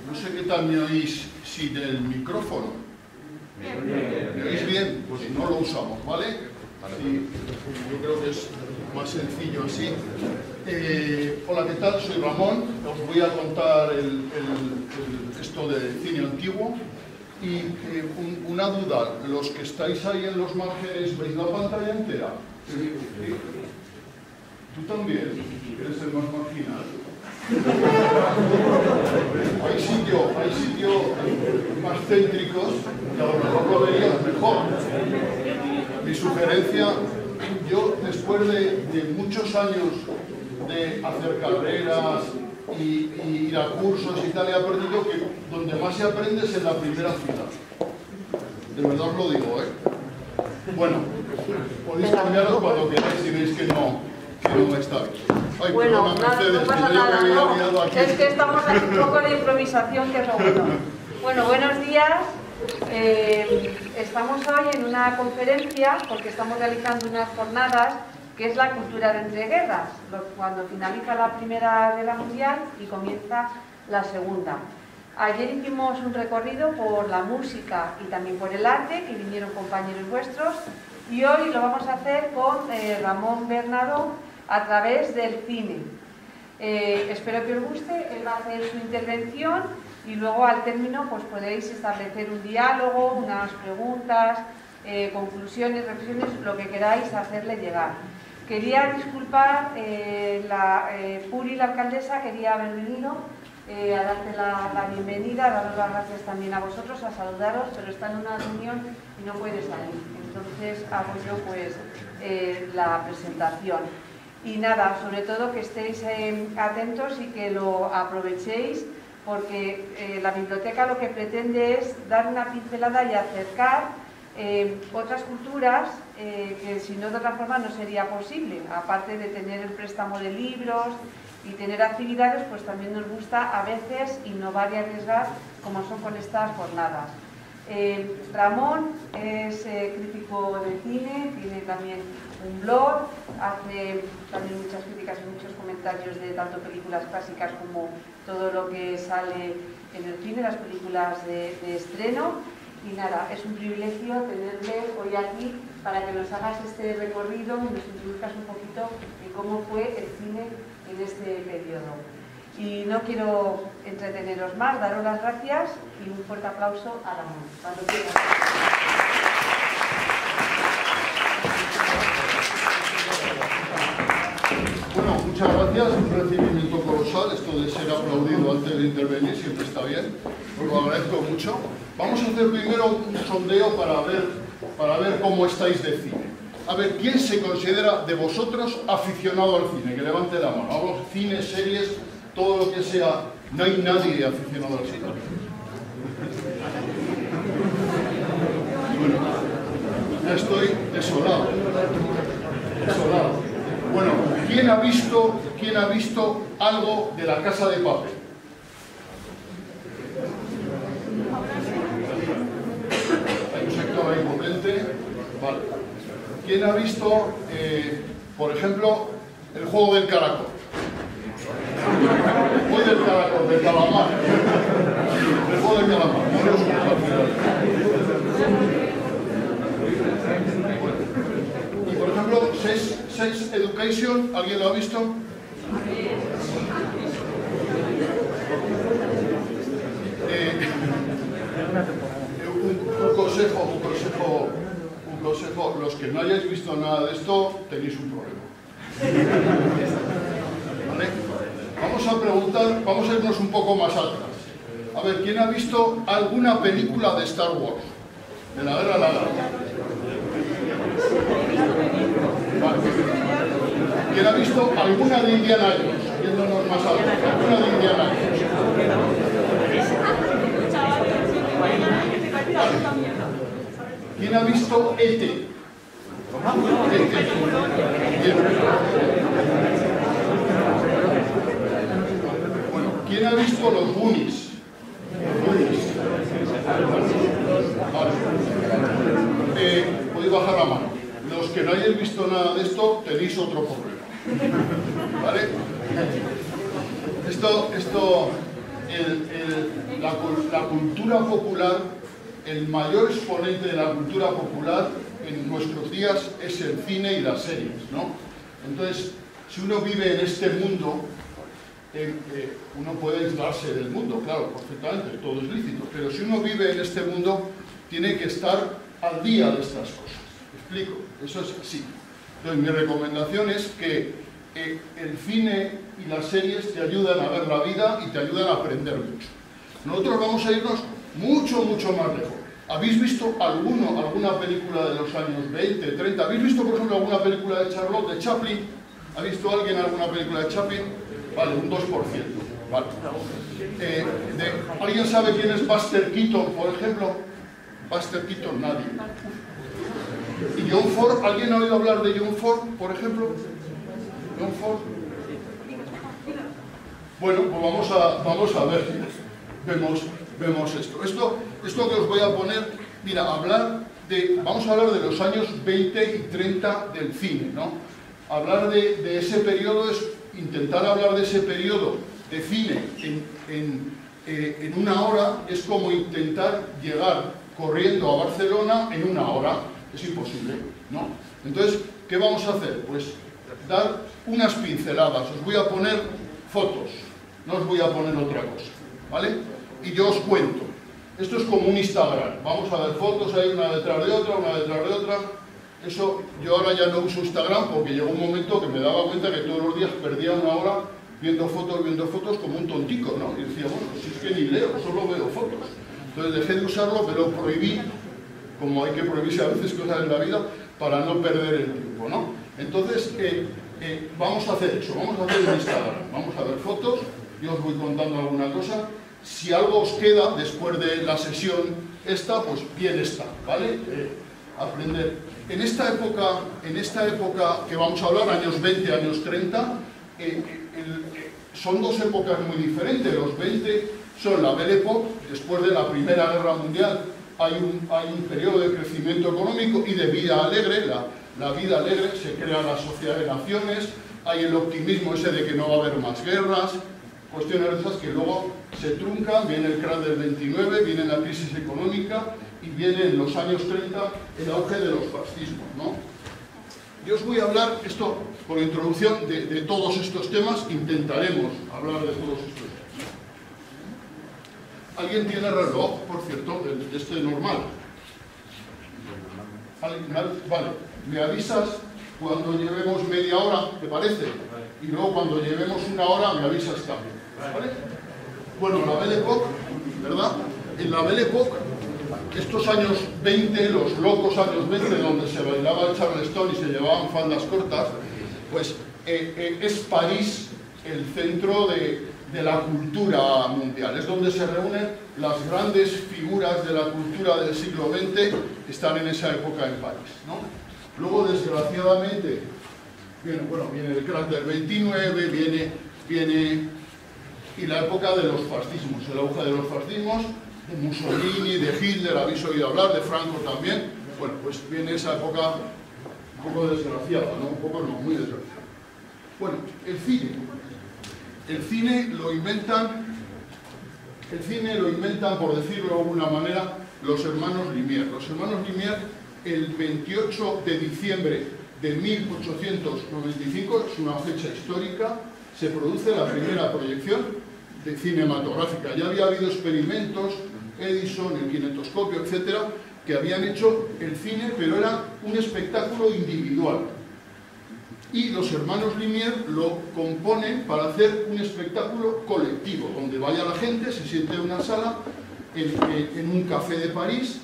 No sé qué tal me oís sin el micrófono. ¿Me oís bien? Pues no lo usamos, ¿vale? Sí, yo creo que es más sencillo así. Hola, ¿qué tal? Soy Ramón. Os voy a contar esto de cine antiguo. Y una duda, los que estáis ahí en los márgenes, ¿veis la pantalla entera? Sí. ¿Tú también? ¿Eres el más marginal? Hay sitios más céntricos que a lo mejor lo verías mejor. Mi sugerencia, yo después de muchos años de hacer carreras y ir a cursos y tal, he aprendido que donde más se aprende es en la primera fila. De verdad os lo digo, ¿eh? Bueno, podéis cambiaros cuando queráis si veis que no está bien. Ay, bueno, perdona, Mercedes, no pasa nada, no. aquí. Es que estamos haciendo un poco de improvisación, que es lo bueno. Bueno, buenos días. Estamos hoy en una conferencia porque estamos realizando unas jornadas que es la cultura de entreguerras, cuando finaliza la Primera Guerra Mundial y comienza la Segunda. Ayer hicimos un recorrido por la música y también por el arte, que vinieron compañeros vuestros, y hoy lo vamos a hacer con Ramón Bernadó a través del cine. Espero que os guste, él va a hacer su intervención y luego al término pues podréis establecer un diálogo, unas preguntas, conclusiones, reflexiones, lo que queráis hacerle llegar. Quería disculpar, Puri, la alcaldesa, quería haber venido a darte la bienvenida, a daros las gracias también a vosotros, a saludaros, pero está en una reunión y no puede salir. Entonces hago yo pues la presentación. Y nada, sobre todo que estéis atentos y que lo aprovechéis, porque la biblioteca lo que pretende es dar una pincelada y acercar otras culturas que si no de otra forma no sería posible. Aparte de tener el préstamo de libros y tener actividades, pues también nos gusta a veces innovar y arriesgar, como son con estas jornadas. Ramón es crítico de cine, tiene también un blog, hace también muchas críticas y muchos comentarios de tanto películas clásicas como todo lo que sale en el cine, las películas de estreno. Y nada, es un privilegio tenerle hoy aquí para que nos hagas este recorrido y nos introduzcas un poquito en cómo fue el cine en este periodo. Y no quiero entreteneros más, daros las gracias y un fuerte aplauso a Ramón. Cuando quieras. Bueno, muchas gracias, un recibimiento colosal, esto de ser aplaudido antes de intervenir siempre está bien, os lo agradezco mucho. Vamos a hacer primero un sondeo para ver cómo estáis de cine. A ver, ¿quién se considera de vosotros aficionado al cine? Que levante la mano. Hablo cine, series, todo lo que sea. No hay nadie aficionado al cine. Bueno, ya estoy desolado. Bueno, ¿quién ha visto algo de La Casa de Papel? Hay un sector ahí potente. Vale. ¿Quién ha visto, por ejemplo, El Juego del Caracol? Voy del caracol, del calamar. El Juego del Calamar. Y por ejemplo, Sex Education, ¿alguien lo ha visto? Un consejo, los que no hayáis visto nada de esto, tenéis un problema. ¿Vale? Vamos a preguntar, vamos a irnos un poco más atrás. A ver, ¿quién ha visto alguna película de Star Wars? De la Guerra de la Galaxia. Vale. ¿Quién ha visto alguna de Indiana Jones? Yéndonos más atrás. ¿Alguna de Indiana Jones? Vale. ¿Quién ha visto E.T.? Bueno, ¿quién ha visto los Goonies? Vale. Podéis bajar la mano. Los que no hayáis visto nada de esto, tenéis otro problema. ¿Vale? la cultura popular, el mayor exponente de la cultura popular en nuestros días es el cine y las series, ¿no? Entonces, si uno vive en este mundo, uno puede aislarse del mundo, claro, perfectamente, todo es lícito, pero si uno vive en este mundo, tiene que estar al día de estas cosas. ¿Me explico? Eso es así. Entonces, mi recomendación es que el cine y las series te ayudan a ver la vida y te ayudan a aprender mucho. Nosotros vamos a irnos mucho, mucho más lejos. ¿Habéis visto alguna película de los años 20, 30? ¿Habéis visto, por ejemplo, alguna película de Charlotte, de Chaplin? ¿Ha visto alguien alguna película de Chaplin? Vale, un 2%. Vale. ¿Alguien sabe quién es Buster Keaton, por ejemplo? Buster Keaton, nadie. ¿Y John Ford? ¿Alguien ha oído hablar de John Ford, por ejemplo? John Ford. Bueno, pues vamos a ver. Vemos esto. Esto que os voy a poner, mira, vamos a hablar de los años 20 y 30 del cine, ¿no? Hablar de ese periodo es intentar hablar de ese periodo de cine en una hora, es como intentar llegar corriendo a Barcelona en una hora. Es imposible, ¿no? Entonces, ¿qué vamos a hacer? Pues dar unas pinceladas. Os voy a poner fotos, no os voy a poner otra cosa, ¿vale? Y yo os cuento. Esto es como un Instagram. Vamos a ver fotos ahí una detrás de otra, una detrás de otra. Eso, yo ahora ya no uso Instagram porque llegó un momento que me daba cuenta que todos los días perdía una hora viendo fotos como un tontico, ¿no? Y decía, bueno, pues es que ni leo, solo veo fotos. Entonces dejé de usarlo, pero prohibí, como hay que prohibirse a veces cosas en la vida, para no perder el tiempo, ¿no? Entonces, vamos a hacer eso, vamos a hacer un Instagram, vamos a ver fotos, yo os voy contando alguna cosa. Si algo os queda después de la sesión esta, pues bien está, ¿vale? Aprender. En esta época que vamos a hablar, años 20, años 30, son dos épocas muy diferentes. Los 20 son la Belle Époque, después de la Primera Guerra Mundial hay un periodo de crecimiento económico y de vida alegre, la vida alegre, se crea la Sociedad de Naciones, hay el optimismo ese de que no va a haber más guerras, cuestiones de esas que luego se truncan, viene el crash del 29, viene la crisis económica y viene en los años 30 el auge de los fascismos, ¿no? Yo os voy a hablar, esto por introducción, de todos estos temas, intentaremos hablar de todos estos temas. ¿Alguien tiene reloj, por cierto, de este normal? Vale, me avisas cuando llevemos media hora, ¿te parece? Y luego cuando llevemos una hora me avisas también, ¿vale? Bueno, la Belle Époque, ¿verdad? En la Belle Époque, estos años 20, los locos años 20, donde se bailaba el charleston y se llevaban faldas cortas, pues es París el centro de la cultura mundial. Es donde se reúnen las grandes figuras de la cultura del siglo XX, que están en esa época en París, ¿no? Luego, desgraciadamente, viene el crash del 29, viene y la época de los fascismos, el auge de los fascismos, de Mussolini, de Hitler, habéis oído hablar, de Franco también. Bueno, pues viene esa época un poco desgraciada, ¿no? Un poco no, muy desgraciada. Bueno, el cine lo inventan, por decirlo de alguna manera, los hermanos Lumière. Los hermanos Lumière, el 28 de diciembre de 1895, es una fecha histórica, se produce la primera proyección cinematográfica. Ya había habido experimentos, Edison, el kinetoscopio, etcétera, que habían hecho el cine, pero era un espectáculo individual. Y los hermanos Lumière lo componen para hacer un espectáculo colectivo, donde vaya la gente, se siente en una sala, en un café de París,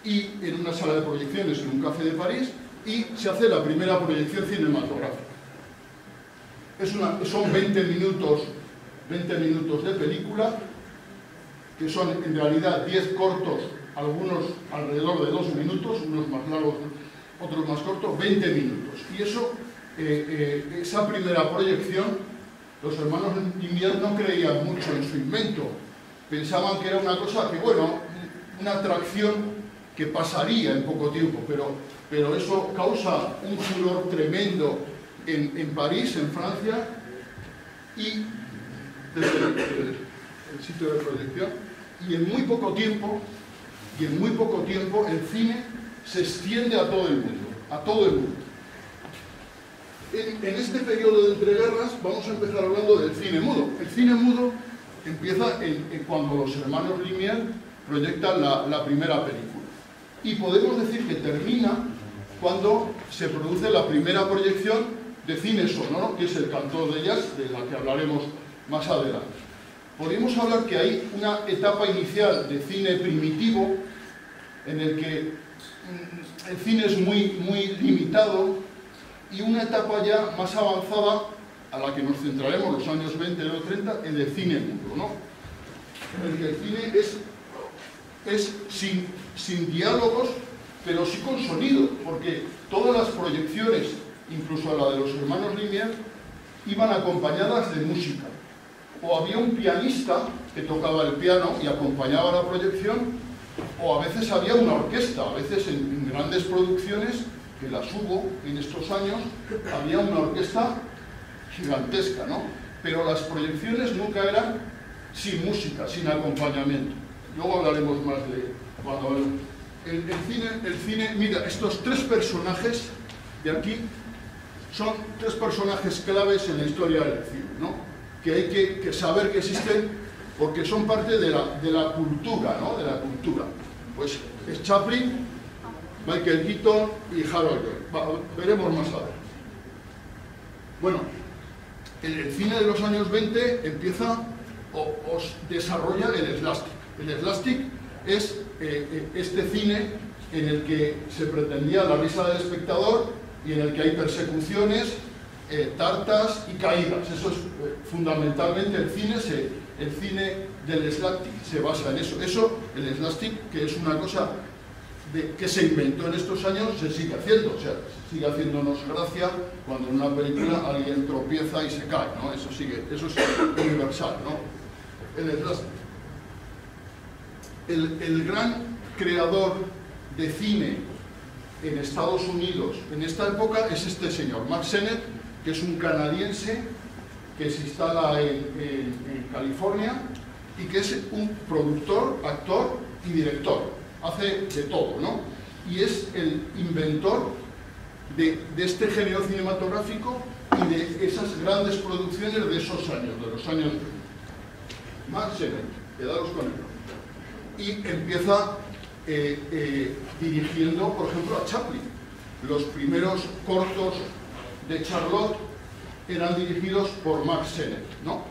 y en una sala de proyecciones en un café de París, y se hace la primera proyección cinematográfica. Son 20 minutos de película, que son en realidad 10 cortos, algunos alrededor de 2 minutos, unos más largos, otros más cortos, 20 minutos. Y eso, esa primera proyección, los hermanos Lumière no creían mucho en su invento. Pensaban que era una cosa que, bueno, una atracción que pasaría en poco tiempo, pero eso causa un furor tremendo en París, en Francia, y desde el sitio de proyección Y en muy poco tiempo, el cine se extiende a todo el mundo, En este periodo de entreguerras vamos a empezar hablando del cine mudo. El cine mudo empieza cuando los hermanos Lumière proyectan la primera película. Y podemos decir que termina cuando se produce la primera proyección de cine sonoro, que es El Cantor de Jazz, de la que hablaremos más adelante. Podemos hablar que hay una etapa inicial de cine primitivo, en el que el cine es muy limitado, y una etapa ya más avanzada, a la que nos centraremos los años 20 y los 30, en el cine mudo, ¿no? En el que el cine es sin diálogos, pero sí con sonido, porque todas las proyecciones, incluso la de los hermanos Lumière, iban acompañadas de música. O había un pianista que tocaba el piano y acompañaba la proyección, o a veces había una orquesta. A veces en grandes producciones, que las hubo en estos años, había una orquesta gigantesca, ¿no? Pero las proyecciones nunca eran sin música, sin acompañamiento. Luego hablaremos más de cuando el cine, mira, estos tres personajes de aquí son tres personajes claves en la historia del cine, ¿no? Que hay que saber que existen porque son parte de la cultura, ¿no? De la cultura. Pues es Chaplin, Michael Keaton y Harold Lloyd. Veremos más adelante. Bueno, el cine de los años 20 empieza o desarrolla el slapstick. El slapstick es este cine en el que se pretendía la risa del espectador y en el que hay persecuciones, tartas y caídas. Eso es fundamentalmente el cine del slapstick se basa en eso. El slapstick, que es una cosa que se inventó en estos años, se sigue haciendo. O sea, sigue haciéndonos gracia cuando en una película alguien tropieza y se cae, ¿no? Eso es universal, ¿no? El slapstick. El gran creador de cine en Estados Unidos en esta época es este señor, Mack Sennett, que es un canadiense que se instala en California y que es un productor, actor y director. Hace de todo, ¿no? Y es el inventor de este género cinematográfico y de esas grandes producciones de esos años, de los años 20. Mack Sennett, quedaros con él. Y empieza dirigiendo, por ejemplo, a Chaplin. Los primeros cortos de Charlotte eran dirigidos por Mack Sennett, ¿no?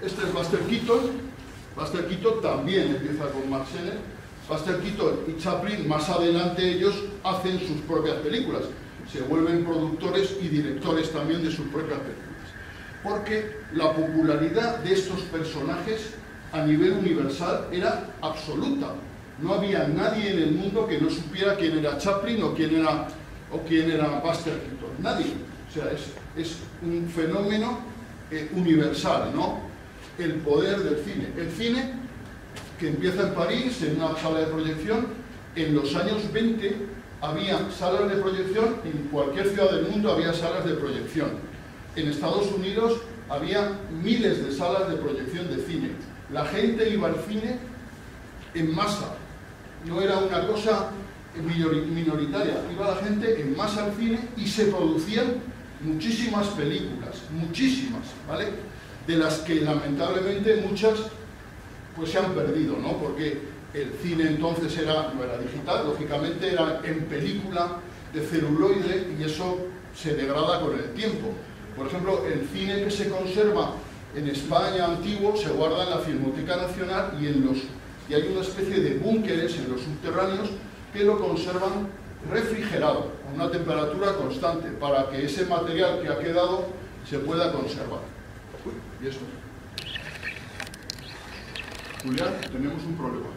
Este es Buster Keaton. Buster Keaton también empieza con Mack Sennett. Buster Keaton y Chaplin, más adelante ellos hacen sus propias películas. Se vuelven productores y directores también de sus propias películas. Porque la popularidad de estos personajes a nivel universal era absoluta. No había nadie en el mundo que no supiera quién era Chaplin o quién era Buster Keaton. Nadie. O sea, es un fenómeno universal, ¿no? El poder del cine. El cine que empieza en París, en una sala de proyección, en los años 20 había salas de proyección, en cualquier ciudad del mundo había salas de proyección. En Estados Unidos había miles de salas de proyección de cine. La gente iba al cine en masa, no era una cosa minoritaria, iba la gente en masa al cine y se producían muchísimas películas, muchísimas, ¿vale? De las que lamentablemente muchas pues se han perdido, ¿no? Porque el cine entonces no era digital, lógicamente era en película de celuloide y eso se degrada con el tiempo. Por ejemplo, el cine que se conserva en España antiguo se guarda en la Filmoteca Nacional y hay una especie de búnkeres en los subterráneos que lo conservan refrigerado a una temperatura constante para que ese material que ha quedado se pueda conservar. Uy, ¿y esto? Julián, tenemos un problema.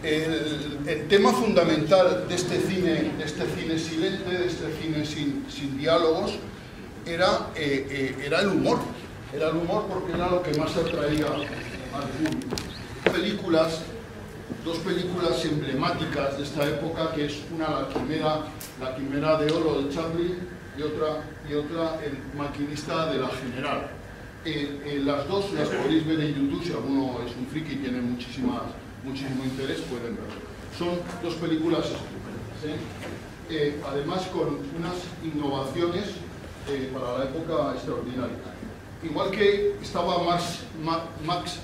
El tema fundamental de este cine silente, de este cine sin diálogos, era el humor. Era el humor porque era lo que más atraía al público. Películas dos películas emblemáticas de esta época, que es una La Quimera de Oro de Chaplin y otra El Maquinista de la General. Las dos las podéis ver en YouTube, si alguno es un friki y tiene muchísimo interés, pueden verlo. Son dos películas estupendas, además con unas innovaciones para la época extraordinarias. Igual que estaba Max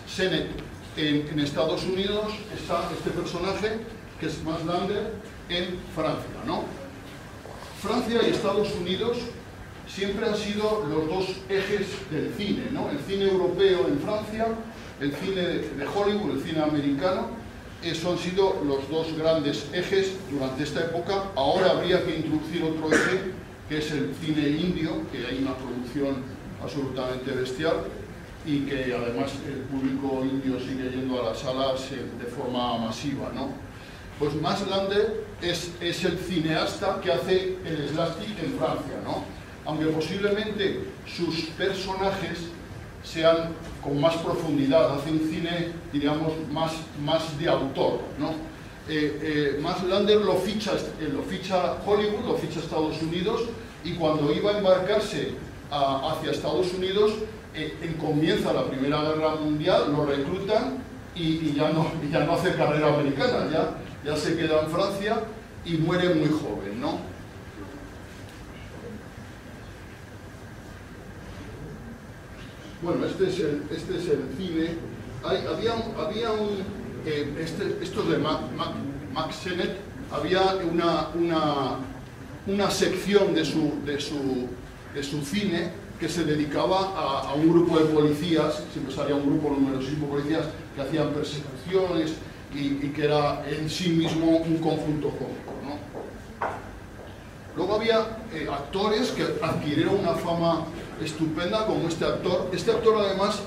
Sennett en Estados Unidos, está este personaje, que es Max Lander, en Francia, ¿no? Francia y Estados Unidos siempre han sido los dos ejes del cine, ¿no? El cine europeo en Francia, el cine de Hollywood, el cine americano, esos han sido los dos grandes ejes durante esta época. Ahora habría que introducir otro eje, que es el cine indio, que hay una producción absolutamente bestial y que además el público indio sigue yendo a las salas de forma masiva, ¿no? Pues Max Lander es el cineasta que hace el slapstick en Francia, ¿no? Aunque posiblemente sus personajes sean con más profundidad, hace un cine, diríamos, más de autor, ¿no? Max Lander lo ficha Hollywood, lo ficha Estados Unidos, y cuando iba a embarcarse hacia Estados Unidos, comienza la Primera Guerra Mundial, lo reclutan y ya no hace carrera americana, ya se queda en Francia y muere muy joven, ¿no? Bueno, este es el cine. Esto es de Max Sennett. Había una sección de su cine que se dedicaba a un grupo de policías, siempre salía un grupo numerosísimo de policías que hacían persecuciones y que era en sí mismo un conjunto cómico, ¿no? Luego había actores que adquirieron una fama estupenda, como este actor. Este actor además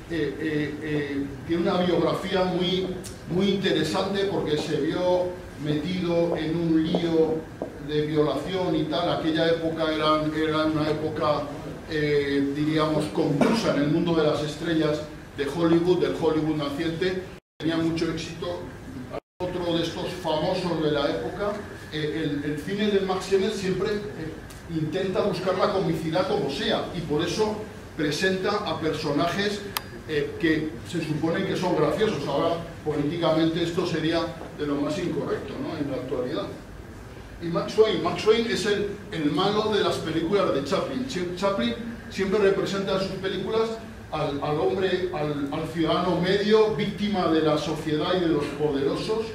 tiene una biografía muy interesante, porque se vio metido en un lío de violación y tal. Aquella época era una época, diríamos, convulsa en el mundo de las estrellas de Hollywood, del Hollywood naciente. Tenía mucho éxito. Otro de estos famosos de la época. El cine de Max Sennett siempre intenta buscar la comicidad como sea, y por eso presenta a personajes que se supone que son graciosos. Ahora, políticamente, esto sería de lo más incorrecto, ¿no?, en la actualidad. Y Max Swain es el malo de las películas de Chaplin. Chaplin siempre representa en sus películas al hombre, al ciudadano medio, víctima de la sociedad y de los poderosos.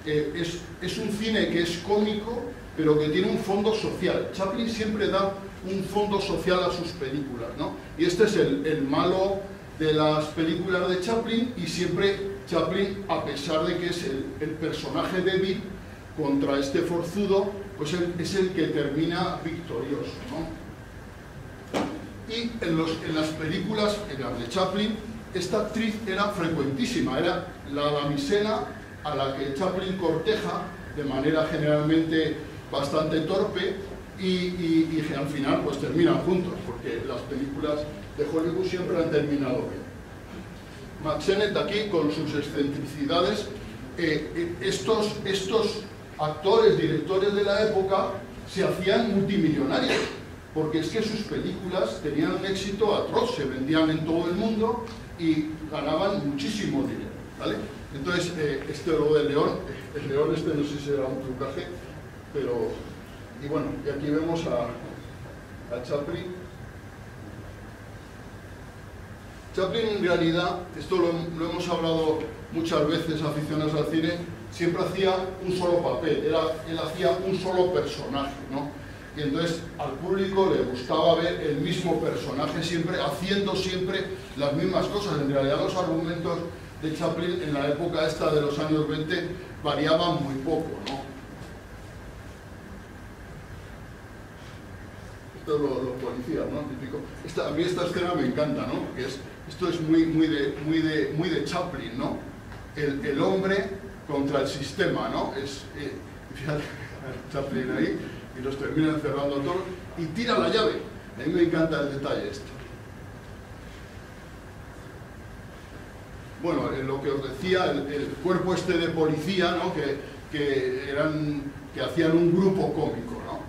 Es un cine que es cómico, pero que tiene un fondo social. Chaplin siempre da un fondo social a sus películas, ¿no? Y este es el malo de las películas de Chaplin, y siempre Chaplin, a pesar de que es el personaje débil contra este forzudo, pues es el que termina victorioso, ¿no? Y en las películas, en las de Chaplin, esta actriz era frecuentísima, era la damisela a la que Chaplin corteja de manera generalmente bastante torpe, y al final pues terminan juntos, porque las películas de Hollywood siempre han terminado bien. Max Sennett aquí, con sus excentricidades, estos actores, directores de la época se hacían multimillonarios, porque es que sus películas tenían un éxito atroz, se vendían en todo el mundo y ganaban muchísimo dinero, ¿vale? Entonces, lo del león, el león no sé si será un trucaje, pero... Y bueno, y aquí vemos a Chaplin. Chaplin, en realidad, esto lo hemos hablado muchas veces, aficionados al cine, siempre hacía un solo papel, él hacía un solo personaje, ¿no? Y entonces al público le gustaba ver el mismo personaje siempre, haciendo siempre las mismas cosas. En realidad los argumentos de Chaplin en la época esta de los años 20 variaban muy poco, ¿no? Esto es lo policía, ¿no? Típico. A mí esta escena me encanta, ¿no? Porque esto es muy de Chaplin, ¿no? El hombre contra el sistema, ¿no? Fíjate, Chaplin ahí, y los termina encerrando todos y tira la llave. A mí me encanta el detalle este. bueno, lo que os decía, el cuerpo este de policía, ¿no? que hacían un grupo cómico, ¿no?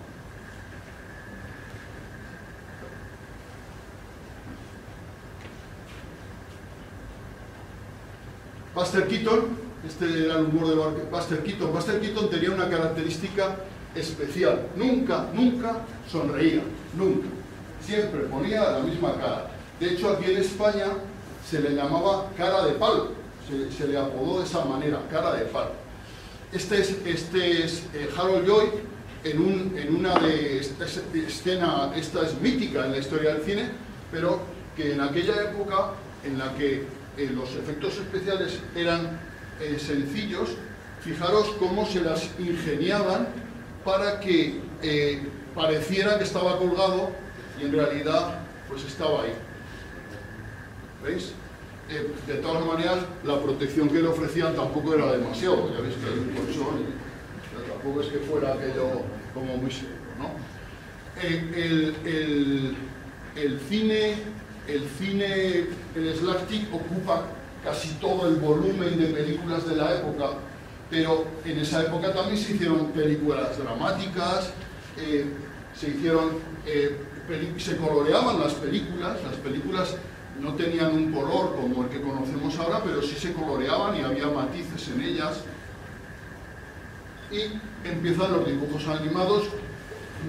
Buster Keaton, este era el humor de Buster Keaton. Buster Keaton tenía una característica especial: nunca sonreía, nunca. Siempre ponía la misma cara. De hecho, aquí en España se le llamaba cara de palo, se le apodó de esa manera, cara de palo. Este es Harold Lloyd en una de estas escena, esta es mítica en la historia del cine, pero que en aquella época en la que los efectos especiales eran sencillos, fijaros cómo se las ingeniaban para que pareciera que estaba colgado y en realidad pues estaba ahí. ¿Veis? De todas maneras, la protección que le ofrecían tampoco era demasiado, ya veis que hay un colchón y tampoco es que fuera aquello como muy serio, ¿no? El slapstick ocupa casi todo el volumen de películas de la época, pero en esa época también se hicieron películas dramáticas, se coloreaban las películas no tenían un color como el que conocemos ahora, pero sí se coloreaban y había matices en ellas. Y empiezan los dibujos animados.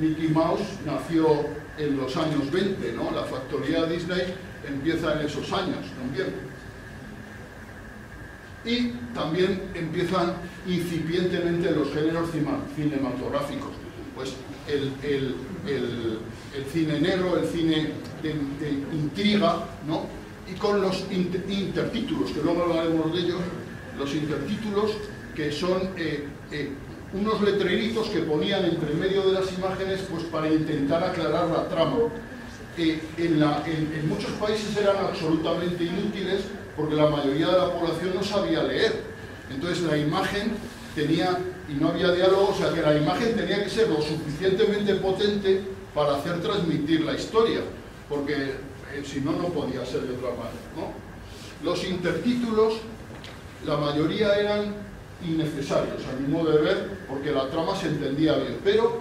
Mickey Mouse nació en los años 20, ¿no? La factoría Disney empieza en esos años también. Y también empiezan incipientemente los géneros cinematográficos. Pues el cine negro, el cine de intriga, ¿no? Y con los intertítulos, que luego hablaremos de ellos, los intertítulos que son unos letreritos que ponían entre medio de las imágenes pues para intentar aclarar la trama. En muchos países eran absolutamente inútiles porque la mayoría de la población no sabía leer. Entonces la imagen tenía, y no había diálogo, o sea que la imagen tenía que ser lo suficientemente potente para hacer transmitir la historia, porque si no, no podía ser de otra manera, ¿no? Los intertítulos, la mayoría eran innecesarios, a mi modo de ver, porque la trama se entendía bien, pero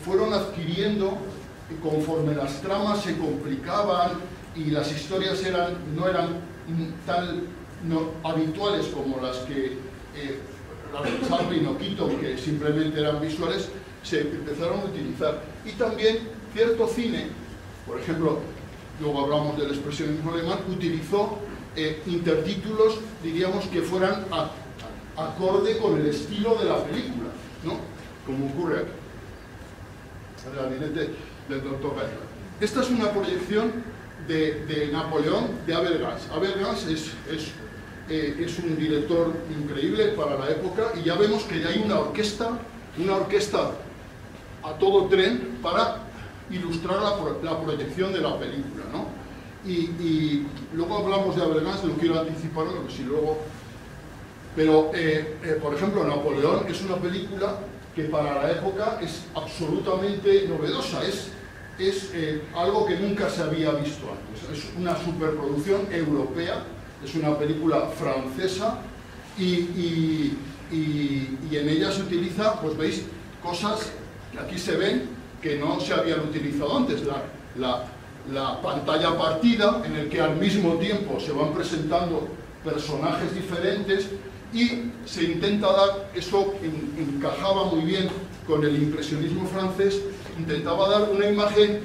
fueron adquiriendo, conforme las tramas se complicaban y las historias no eran tan habituales como las que Chaplin o Keaton, que simplemente eran visuales, se empezaron a utilizar. Y también cierto cine, por ejemplo, luego hablamos del expresionismo alemán, utilizó intertítulos, diríamos, que fueran acorde con el estilo de la película, ¿no? Como ocurre aquí. El gabinete del Dr. Geisler. Esta es una proyección de Napoleón de Abel Gance. Abel Gance es un director increíble para la época, y ya vemos que ya hay una orquesta a todo tren para ilustrar la proyección de la película, ¿no? Y luego hablamos de Abel Gance, no quiero anticiparlo, porque si luego... Pero, por ejemplo, Napoleón es una película que para la época es absolutamente novedosa, es algo que nunca se había visto antes, es una superproducción europea, es una película francesa y en ella se utiliza, pues veis, cosas que aquí se ven que no se habían utilizado antes, la pantalla partida en el que al mismo tiempo se van presentando personajes diferentes y se intenta dar, eso encajaba muy bien con el impresionismo francés, intentaba dar una imagen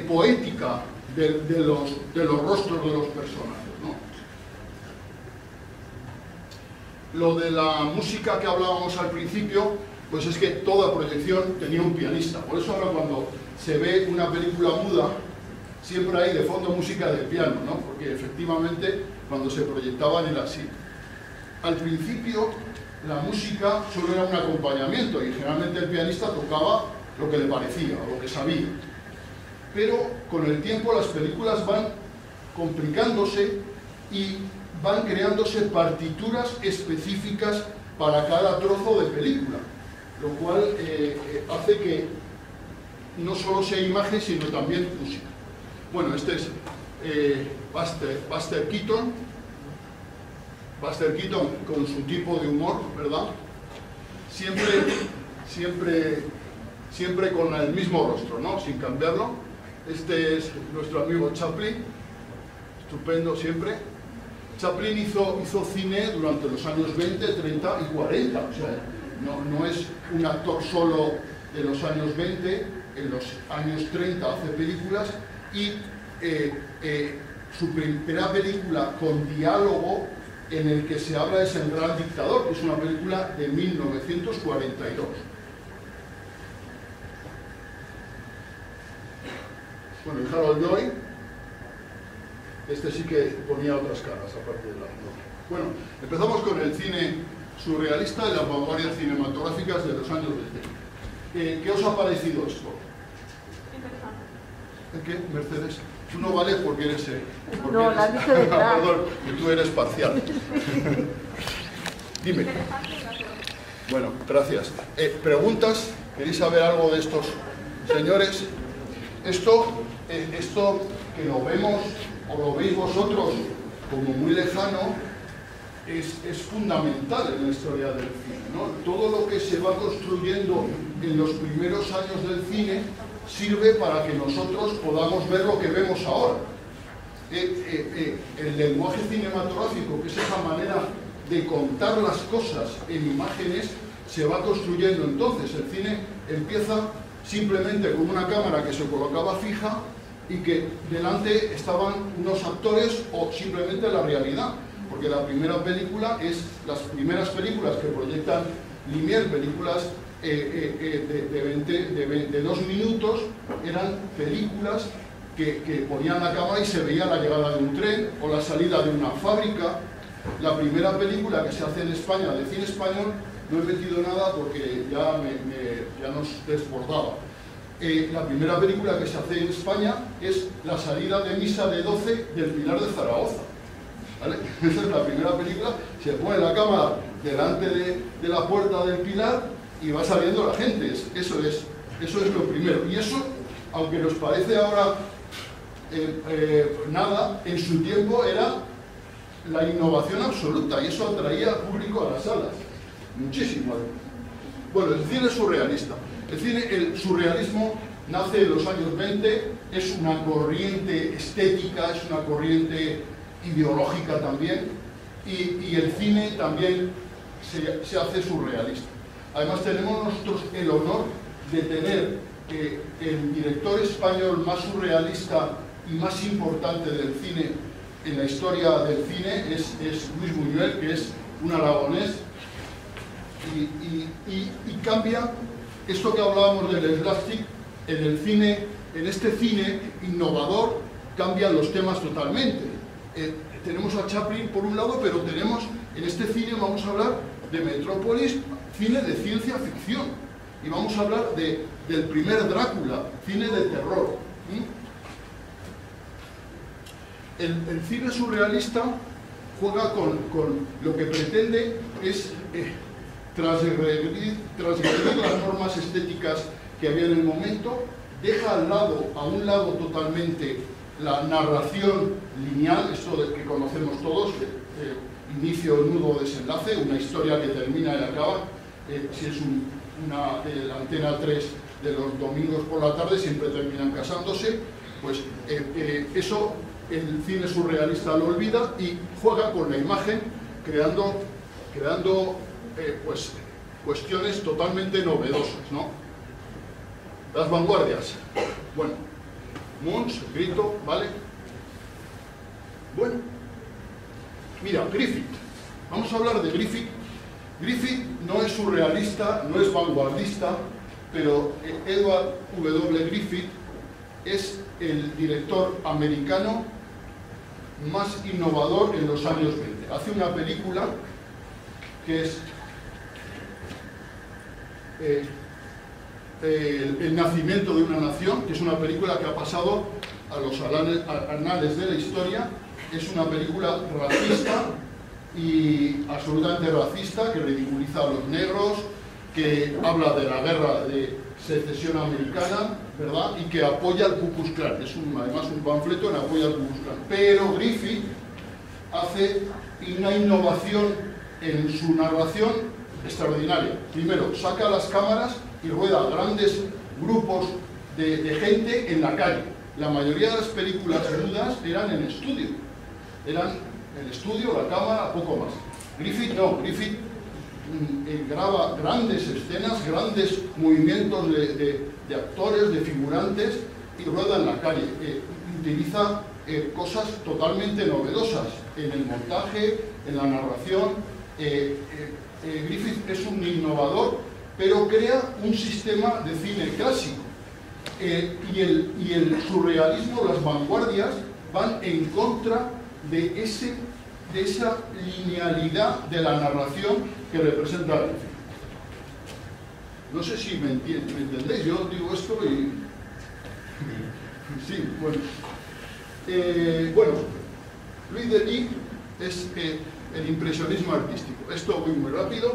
poética de los rostros de los personajes, ¿no? Lo de la música que hablábamos al principio, pues es que toda proyección tenía un pianista, por eso ahora cuando se ve una película muda siempre hay de fondo música de piano, ¿no? Porque efectivamente cuando se proyectaban era así. Al principio la música solo era un acompañamiento y generalmente el pianista tocaba lo que le parecía, lo que sabía. Pero con el tiempo las películas van complicándose y van creándose partituras específicas para cada trozo de película, lo cual hace que no solo sea imagen, sino también música. Bueno, este es Buster Keaton. Buster Keaton con su tipo de humor, ¿verdad? Siempre con el mismo rostro, ¿no? Sin cambiarlo. Este es nuestro amigo Chaplin, estupendo siempre. Chaplin hizo cine durante los años 20, 30 y 40, o sea, no es un actor solo de los años 20, en los años 30 hace películas y su primera película con diálogo en el que se habla es El Gran Dictador, que es una película de 1942. Bueno, y Harold Lloyd, este sí que ponía otras caras aparte de la otra. Bueno, empezamos con el cine surrealista de las vanguardias cinematográficas de los años 20. ¿Qué os ha parecido esto? ¿Qué? Mercedes. Tú no vales porque eres... no, la dice de verdad. Perdón, que tú eres parcial. Dime. Bueno, gracias. ¿Preguntas? ¿Queréis saber algo de estos señores? Esto que lo vemos o lo veis vosotros como muy lejano es fundamental en la historia del cine, ¿no? Todo lo que se va construyendo en los primeros años del cine sirve para que nosotros podamos ver lo que vemos ahora. El lenguaje cinematográfico, que es esa manera de contar las cosas en imágenes, se va construyendo entonces. El cine empieza simplemente con una cámara que se colocaba fija y que delante estaban unos actores o simplemente la realidad, porque la primera película es las primeras películas que proyectan Lumière, películas de 2 minutos, eran películas que ponían la cámara y se veía la llegada de un tren o la salida de una fábrica. La primera película que se hace en España de cine español, no he metido nada porque ya nos desbordaba. La primera película que se hace en España es La salida de misa de 12 del Pilar de Zaragoza, ¿vale? Esa es la primera película, se pone la cámara delante de la puerta del Pilar y va saliendo la gente. Eso es lo primero. Y eso, aunque nos parece ahora nada, en su tiempo era la innovación absoluta y eso atraía público a las salas. Muchísimo. Bueno, el cine surrealista. El surrealismo nace en los años 20, es una corriente estética, es una corriente ideológica también, y el cine también se hace surrealista. Además tenemos nosotros el honor de tener el director español más surrealista y más importante del cine en la historia del cine es Luis Buñuel, que es un aragonés, y cambia esto que hablábamos del slapstick en el cine, en este cine innovador cambian los temas totalmente. Tenemos a Chaplin por un lado, pero tenemos en este cine, vamos a hablar de Metrópolis, cine de ciencia ficción, y vamos a hablar del primer Drácula, cine de terror. El cine surrealista juega con lo que pretende es transgredir las normas estéticas que había en el momento, deja a un lado totalmente la narración lineal, esto que conocemos todos, inicio, nudo, desenlace, una historia que termina y acaba. Si es la Antena 3 de los domingos por la tarde, siempre terminan casándose, pues eso el cine surrealista lo olvida y juega con la imagen, creando pues cuestiones totalmente novedosas, ¿no? Las vanguardias. Bueno, Munch, Grito, ¿vale? Bueno, mira, Griffith. Vamos a hablar de Griffith. Griffith no es surrealista, no es vanguardista, pero Edward W. Griffith es el director americano más innovador en los años 20. Hace una película que es El nacimiento de una nación, que es una película que ha pasado a los anales de la historia. Es una película racista y absolutamente racista, que ridiculiza a los negros, que habla de la guerra de secesión americana, ¿verdad? Y que apoya al Ku Klux Klan. Es además un panfleto en apoyo al Ku Klux Klan. Pero Griffith hace una innovación en su narración extraordinaria. Primero, saca las cámaras y rueda grandes grupos de gente en la calle. La mayoría de las películas mudas eran en estudio. Eran el estudio, la cámara, poco más. Griffith no, Griffith graba grandes escenas, grandes movimientos de actores, de figurantes, y rueda en la calle. Utiliza cosas totalmente novedosas en el montaje, en la narración. Griffith es un innovador, pero crea un sistema de cine clásico. Y el surrealismo, las vanguardias, van en contra de esa linealidad de la narración que representa Griffith. No sé si me entendéis, yo digo esto y... Sí, bueno. Bueno, Louis Denis es el impresionismo artístico. Esto voy muy rápido.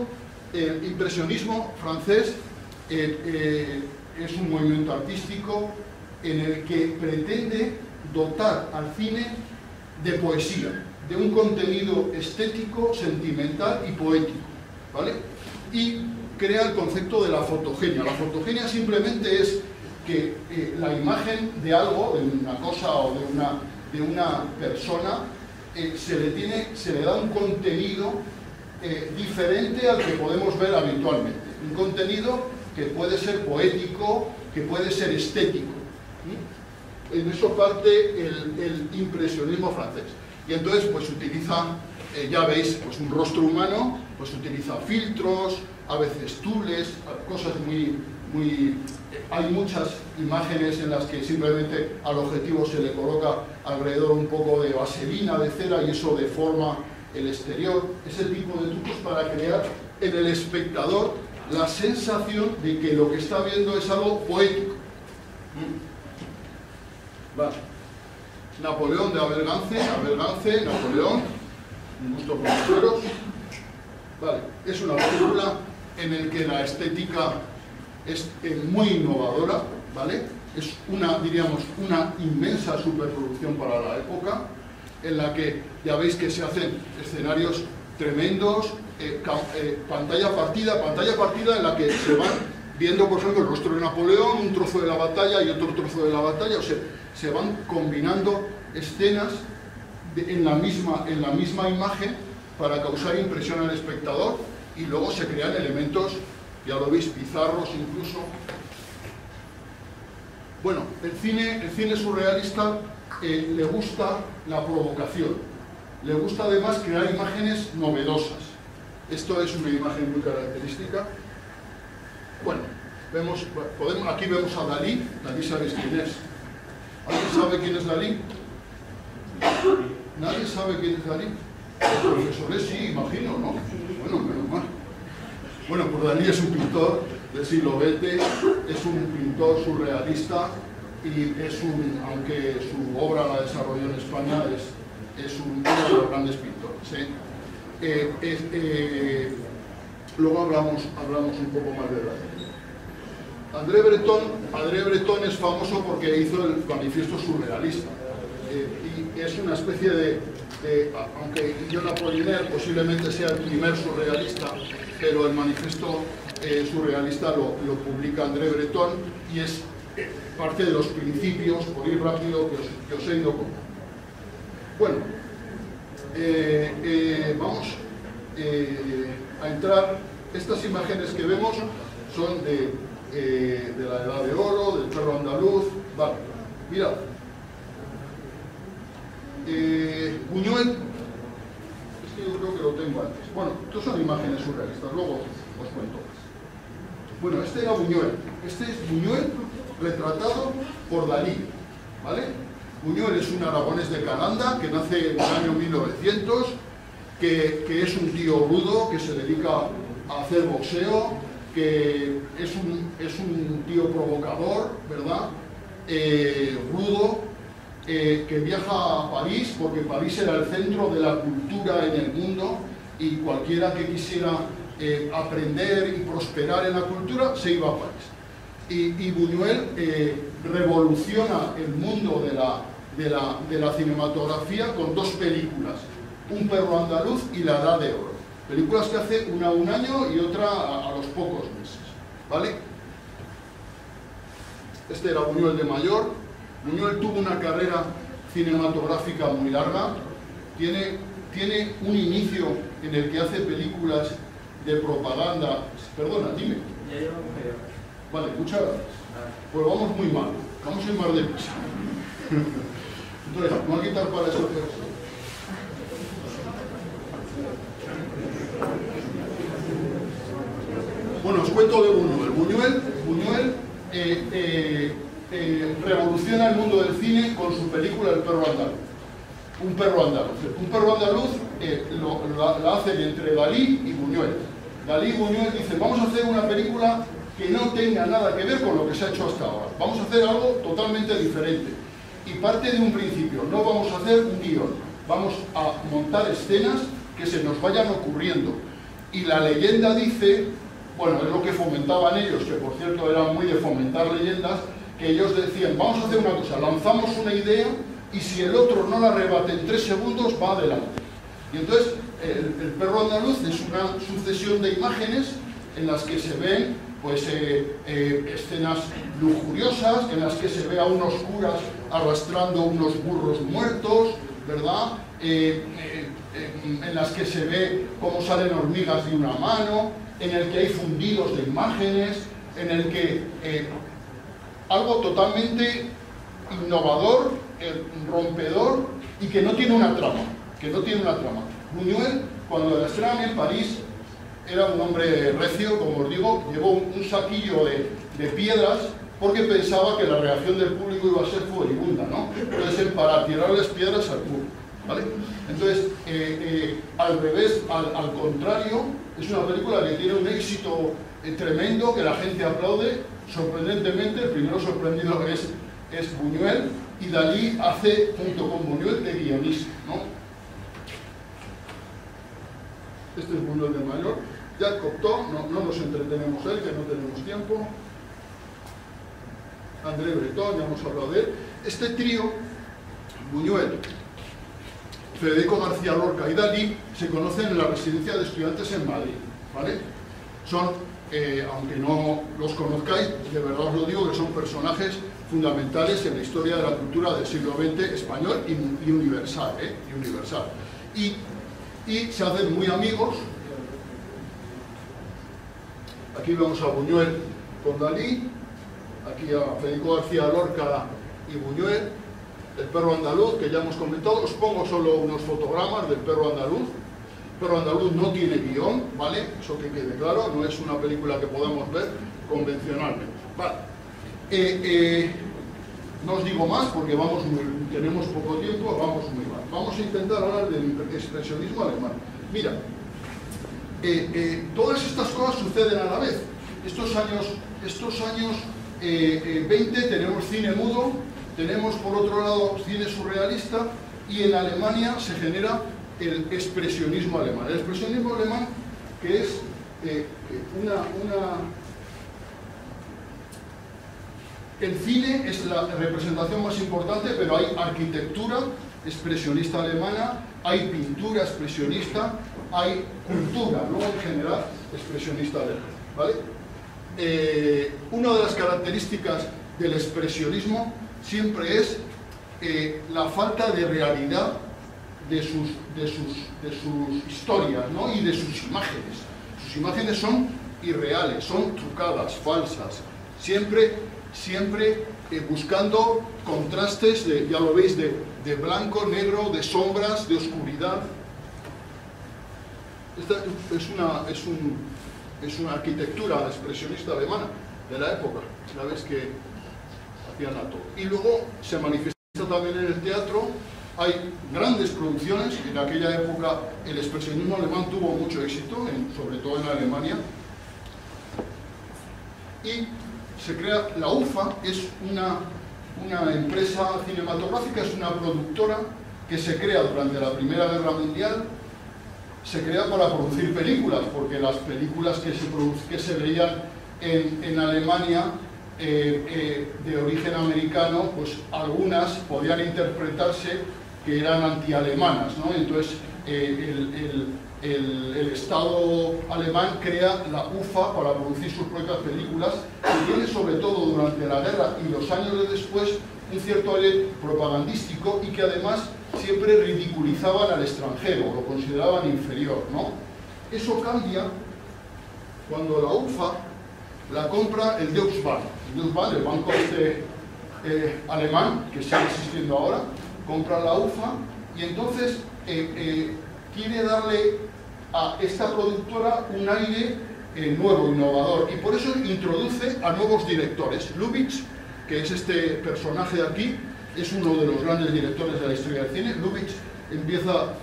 El impresionismo francés es un movimiento artístico en el que pretende dotar al cine de poesía, de un contenido estético, sentimental y poético, ¿vale? Y crea el concepto de la fotogenia. La fotogenia simplemente es que la imagen de algo, de una cosa o de una persona, se le da un contenido diferente al que podemos ver habitualmente. Un contenido que puede ser poético, que puede ser estético. En eso parte el impresionismo francés. Y entonces pues utiliza, ya veis, pues un rostro humano, pues utiliza filtros, a veces tules, cosas hay muchas imágenes en las que simplemente al objetivo se le coloca alrededor un poco de vaselina, de cera, y eso deforma el exterior. Ese tipo de trucos para crear en el espectador la sensación de que lo que está viendo es algo poético. Vale. Napoleón de Abel Gance, Napoleón, un gusto por los sueros. Vale. Es una película en la que la estética es muy innovadora, ¿vale? Es diríamos, una inmensa superproducción para la época, en la que ya veis que se hacen escenarios tremendos, pantalla partida en la que se van viendo, por ejemplo, el rostro de Napoleón, un trozo de la batalla y otro trozo de la batalla, o sea, se van combinando escenas en la misma imagen para causar impresión al espectador, y luego se crean elementos, ya lo veis, bizarros incluso. Bueno, el cine surrealista le gusta la provocación, le gusta además crear imágenes novedosas. Esto es una imagen muy característica. Bueno, aquí vemos a Dalí. Dalí, ¿sabéis quién es? ¿Alguien sabe quién es Dalí? ¿Nadie sabe quién es Dalí? Los profesores sí, imagino, ¿no? Bueno, menos mal. Bueno, pues Dalí es un pintor del siglo XX, es un pintor surrealista y aunque su obra la desarrolló en España, es uno de los grandes pintores. Luego hablamos un poco más de Dalí. André Breton es famoso porque hizo el manifiesto surrealista. Y es una especie aunque John Apollinaire posiblemente sea el primer surrealista, pero el manifiesto surrealista lo publica André Breton, y es parte de los principios, por ir rápido, que os he ido contando. Bueno, vamos a entrar. Estas imágenes que vemos son de la Edad de Oro, del perro andaluz. Vale, mirad. Buñuel, es que yo creo que lo tengo antes. Bueno, estas son imágenes surrealistas, luego os cuento más. Bueno, este era Buñuel. Este es Buñuel retratado por Dalí, ¿vale? Buñuel es un aragonés de Calanda que nace en el año 1900, que es un tío rudo, que se dedica a hacer boxeo, que es un tío provocador, ¿verdad? Rudo, que viaja a París, porque París era el centro de la cultura en el mundo, y cualquiera que quisiera aprender y prosperar en la cultura se iba a París. Y Buñuel revoluciona el mundo de la cinematografía con dos películas Un perro andaluz y La edad de oro. Películas que hace una un año y otra a los pocos meses, ¿vale? Este era Buñuel de mayor. Buñuel tuvo una carrera cinematográfica muy larga. Tiene un inicio en el que hace películas de propaganda. Perdona, dime. Vale, muchas gracias. Pues vamos muy mal. Vamos a ir más deprisa. Entonces, me voy a quitar para eso. Bueno, os cuento de Buñuel. Buñuel revoluciona el mundo del cine con su película El perro andaluz. Un perro andaluz la hacen entre Dalí y Buñuel. Dalí y Buñuel dicen, vamos a hacer una película que no tenga nada que ver con lo que se ha hecho hasta ahora. Vamos a hacer algo totalmente diferente. Y parte de un principio, no vamos a hacer un guión, vamos a montar escenas que se nos vayan ocurriendo. Y la leyenda dice, bueno, es lo que fomentaban ellos, que por cierto eran muy de fomentar leyendas, que ellos decían, vamos a hacer una cosa, lanzamos una idea y si el otro no la rebate en 3 segundos, va adelante. Y entonces, el perro andaluz es una sucesión de imágenes en las que se ven pues, escenas lujuriosas, en las que se ve a unos curas arrastrando unos burros muertos, ¿verdad? En las que se ve cómo salen hormigas de una mano, en el que hay fundidos de imágenes, en el que algo totalmente innovador, rompedor y que no tiene una trama. Buñuel, cuando la estrenan en París, era un hombre recio, como os digo, llevó un saquillo de piedras porque pensaba que la reacción del público iba a ser furibunda, ¿no? Entonces, para tirarles piedras al público, ¿vale? Entonces, al revés, al contrario, es una película que tiene un éxito tremendo, que la gente aplaude. Sorprendentemente, el primero sorprendido es Buñuel, y Dalí hace, junto con Buñuel, de guionista, ¿no? Este es Buñuel de mayor. Jacques Cocteau, no nos entretenemos él, que no tenemos tiempo. André Breton, ya hemos hablado de él. Este trío, Buñuel, Federico García Lorca y Dalí, se conocen en la residencia de estudiantes en Madrid, ¿vale? Son, aunque no los conozcáis, de verdad os lo digo, que son personajes fundamentales en la historia de la cultura del siglo XX español y universal, y se hacen muy amigos. Aquí vemos a Buñuel con Dalí, aquí a Federico García Lorca y Buñuel. El perro andaluz, que ya hemos comentado. Os pongo solo unos fotogramas del perro andaluz. El perro andaluz no tiene guión, ¿vale? Eso que quede claro, no es una película que podamos ver convencionalmente. Vale. No os digo más porque tenemos poco tiempo, vamos muy mal. Vamos a intentar hablar del expresionismo alemán. Mira, todas estas cosas suceden a la vez. Estos años 20 tenemos cine mudo, tenemos por otro lado cine surrealista, y en Alemania se genera el expresionismo alemán. El expresionismo alemán, que es el cine es la representación más importante, pero hay arquitectura expresionista alemana, hay pintura expresionista, hay cultura, ¿no? En general, expresionista alemana, ¿vale? Una de las características del expresionismo siempre es la falta de realidad de sus historias, ¿no? Y de sus imágenes. Sus imágenes son irreales, son trucadas, falsas, siempre buscando contrastes, ya lo veis, de blanco, negro, de sombras, de oscuridad. Esta es una arquitectura expresionista alemana de la época, ¿sabes? Que hacían a todo. Y luego se manifiesta también en el teatro. Hay grandes producciones. En aquella época el expresionismo alemán tuvo mucho éxito, sobre todo en Alemania. Y se crea la UFA, es una empresa cinematográfica, es una productora que se crea durante la Primera Guerra Mundial. Se crea para producir películas, porque las películas que se veían en Alemania de origen americano, pues algunas podían interpretarse que eran antialemanas, ¿no? Entonces el Estado alemán crea la UFA para producir sus propias películas, que tiene sobre todo durante la guerra y los años de después un cierto aire propagandístico, y que además siempre ridiculizaban al extranjero, lo consideraban inferior, ¿no? Eso cambia cuando la UFA la compra el Deutsche Bank. El Deutsche Bank, el banco alemán, que sigue existiendo ahora, compra la UFA y entonces quiere darle a esta productora un aire nuevo, innovador, y por eso introduce a nuevos directores. Lubitsch, que es este personaje de aquí, es uno de los grandes directores de la historia del cine. Lubitsch empieza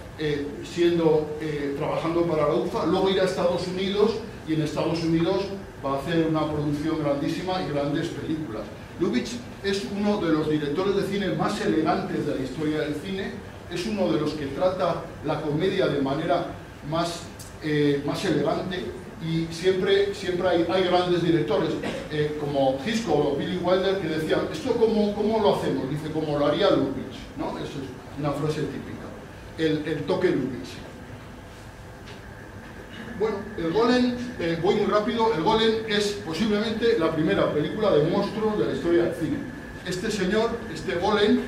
trabajando para la UFA, luego irá a Estados Unidos, y en Estados Unidos va a hacer una producción grandísima y grandes películas. Lubitsch es uno de los directores de cine más elegantes de la historia del cine, es uno de los que trata la comedia de manera más elegante, y siempre hay grandes directores como Hitchcock o Billy Wilder que decían, ¿esto cómo lo hacemos? Dice, como lo haría Lubitsch, ¿no? Eso es una frase típica, el toque Lubitsch. Bueno, el Golem, voy muy rápido, el Golem es posiblemente la primera película de monstruos de la historia del cine. Este señor, este Golem,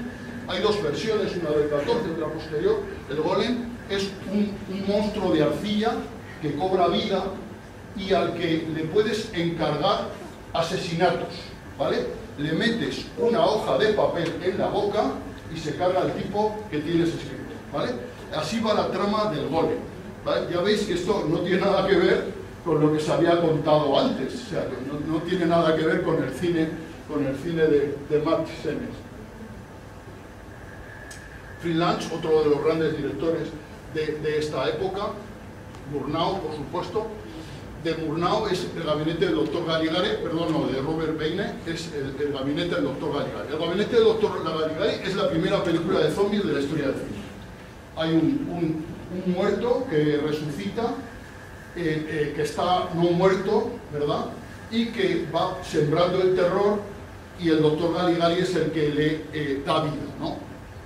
hay dos versiones, una del 14 y otra posterior. El Golem es un monstruo de arcilla que cobra vida y al que le puedes encargar asesinatos, ¿vale? Le metes una hoja de papel en la boca y se carga el tipo que tienes escrito, ¿vale? Así va la trama del Golem, ¿vale? Ya veis que esto no tiene nada que ver con lo que se había contado antes, o sea, no tiene nada que ver con el cine de Matt Semmes. Fritz Lang, otro de los grandes directores de esta época. Murnau, por supuesto. De Murnau es el gabinete del Dr. Caligari, perdón, no, de Robert Beine es el gabinete del Dr. Caligari. El gabinete del Dr. Caligari es la primera película de zombies de la historia del cine. Hay un muerto que resucita, que está no muerto, ¿verdad? Y que va sembrando el terror, y el Dr. Caligari es el que le da vida, ¿no?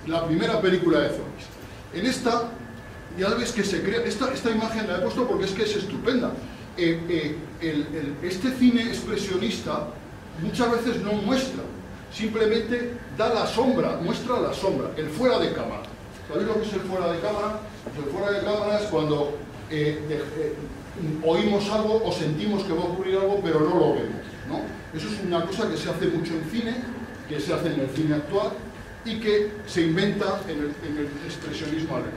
La primera película de zombies. En esta, ya ves que se crea, esta imagen la he puesto porque es que es estupenda. Este cine expresionista muchas veces no muestra, simplemente da la sombra, muestra la sombra, el fuera de cámara. ¿Sabéis lo que es el fuera de cámara? Pues el fuera de cámara es cuando oímos algo o sentimos que va a ocurrir algo, pero no lo vemos, ¿no? Eso es una cosa que se hace mucho en cine, que se hace en el cine actual y que se inventa en el expresionismo alemán.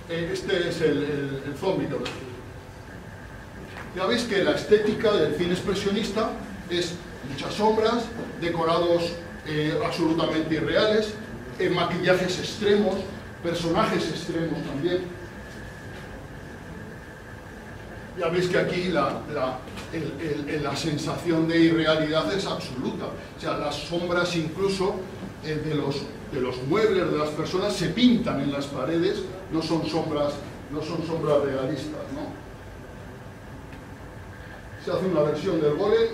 Este es el zombie. Ya veis que la estética del cine expresionista es muchas sombras, decorados absolutamente irreales, maquillajes extremos, personajes extremos también. Ya veis que aquí la sensación de irrealidad es absoluta. O sea, las sombras incluso de los muebles de las personas se pintan en las paredes, no son sombras realistas, ¿no? Se hace una versión del Golem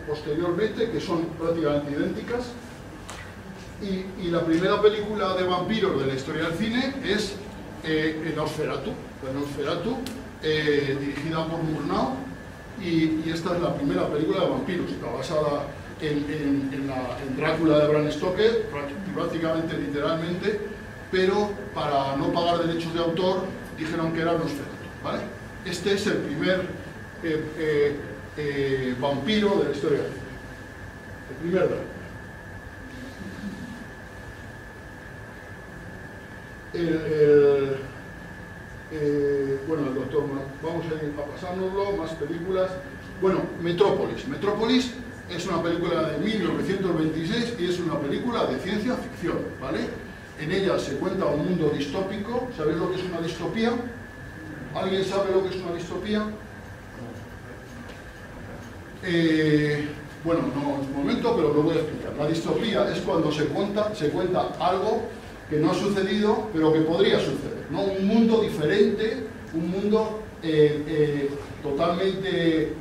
posteriormente, que son prácticamente idénticas. Y la primera película de vampiros de la historia del cine es Nosferatu, dirigida por Murnau, y esta es la primera película de vampiros. Está basada en Drácula de Bram Stoker, prácticamente literalmente, pero para no pagar derechos de autor dijeron que era Nosferatu, ¿vale? Este es el primer vampiro de la historia del cine, el primer Drácula. Bueno, el doctor, vamos a ir pasárnoslo, más películas. Bueno, Metrópolis. Metrópolis es una película de 1926 y es una película de ciencia ficción, ¿vale? En ella se cuenta un mundo distópico. ¿Sabéis lo que es una distopía? ¿Alguien sabe lo que es una distopía? Bueno, no en este momento, pero lo voy a explicar. La distopía es cuando se cuenta algo que no ha sucedido, pero que podría suceder, ¿no? Un mundo diferente, un mundo totalmente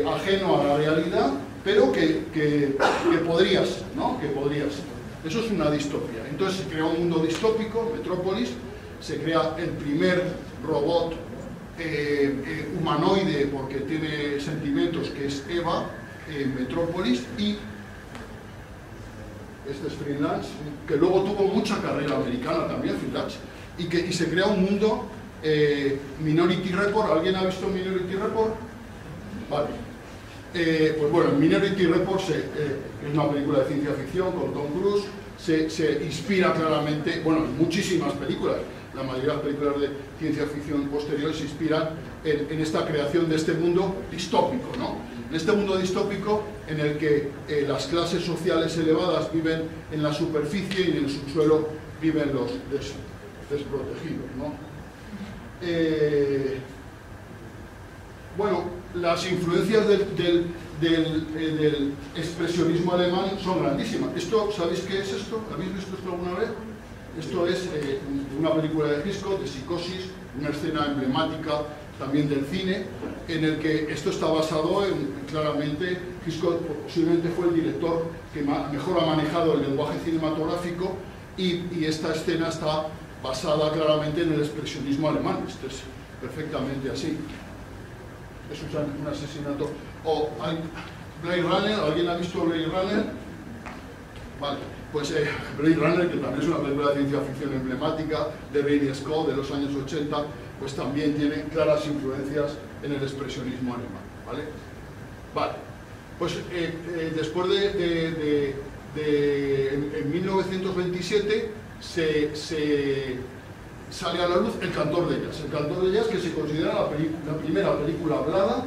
ajeno a la realidad, pero que podría ser, ¿no? Que podría ser. Eso es una distopía. Entonces se crea un mundo distópico, Metrópolis, se crea el primer robot humanoide, porque tiene sentimientos, que es Eva, en Metrópolis, y este es Freelance, que luego tuvo mucha carrera americana también, Freelance, y se crea un mundo. Minority Report, ¿alguien ha visto Minority Report? Vale. Pues bueno, Minority Report es una película de ciencia ficción con Tom Cruise, se inspira claramente, bueno, en muchísimas películas, la mayoría de las películas de ciencia ficción posteriores se inspiran en esta creación de este mundo distópico, ¿no? En este mundo distópico en el que las clases sociales elevadas viven en la superficie y en el subsuelo viven los desprotegidos, ¿no? Bueno, las influencias del expresionismo alemán son grandísimas. Esto, ¿sabéis qué es esto? ¿Habéis visto esto alguna vez? Esto es una película de Hitchcock, de Psicosis, una escena emblemática también del cine, en el que esto está basado en, claramente, Hitchcock posiblemente fue el director que mejor ha manejado el lenguaje cinematográfico, y esta escena está basada claramente en el expresionismo alemán. Esto es perfectamente así. Es un asesinato. O Blade Runner, ¿alguien ha visto Blade Runner? Vale, pues Blade Runner, que también es una película de ciencia ficción emblemática de Ridley Scott de los años 80, pues también tiene claras influencias en el expresionismo alemán, ¿vale? Vale, pues después en 1927 sale a la luz El Cantor de Jazz. El Cantor de Jazz, que se considera la primera película hablada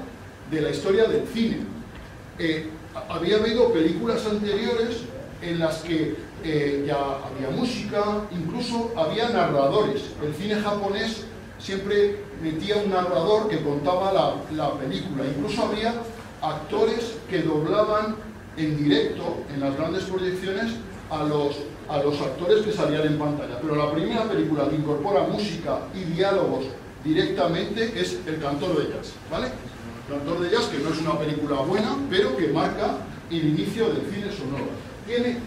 de la historia del cine. Había habido películas anteriores en las que ya había música, incluso había narradores. El cine japonés siempre metía un narrador que contaba la película. Incluso había actores que doblaban en directo, en las grandes proyecciones, a los actores que salían en pantalla. Pero la primera película que incorpora música y diálogos directamente es El Cantor de Jazz, ¿vale? El Cantor de Jazz, que no es una película buena, pero que marca el inicio del cine sonoro.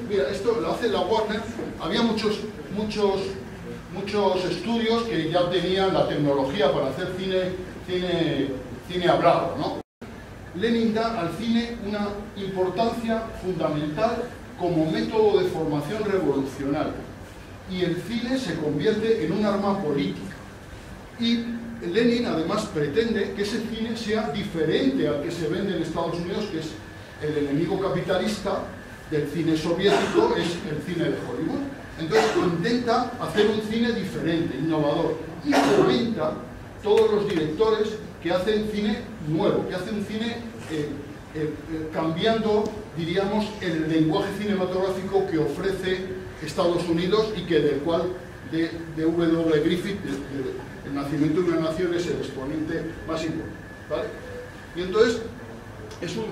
Mira, esto lo hace la Warner. Había muchos estudios que ya tenían la tecnología para hacer cine hablado, ¿no? Lenin da al cine una importancia fundamental como método de formación revolucionaria, y el cine se convierte en un arma política. Y Lenin además pretende que ese cine sea diferente al que se vende en Estados Unidos, que es el enemigo capitalista del cine soviético, es el cine de Hollywood. Entonces intenta hacer un cine diferente, innovador, y fomenta todos los directores que hacen cine nuevo, que hacen cine cambiando, diríamos, el lenguaje cinematográfico que ofrece Estados Unidos, y que del cual W. Griffith, El nacimiento de una nación, es el exponente más importante, ¿vale? Y entonces es la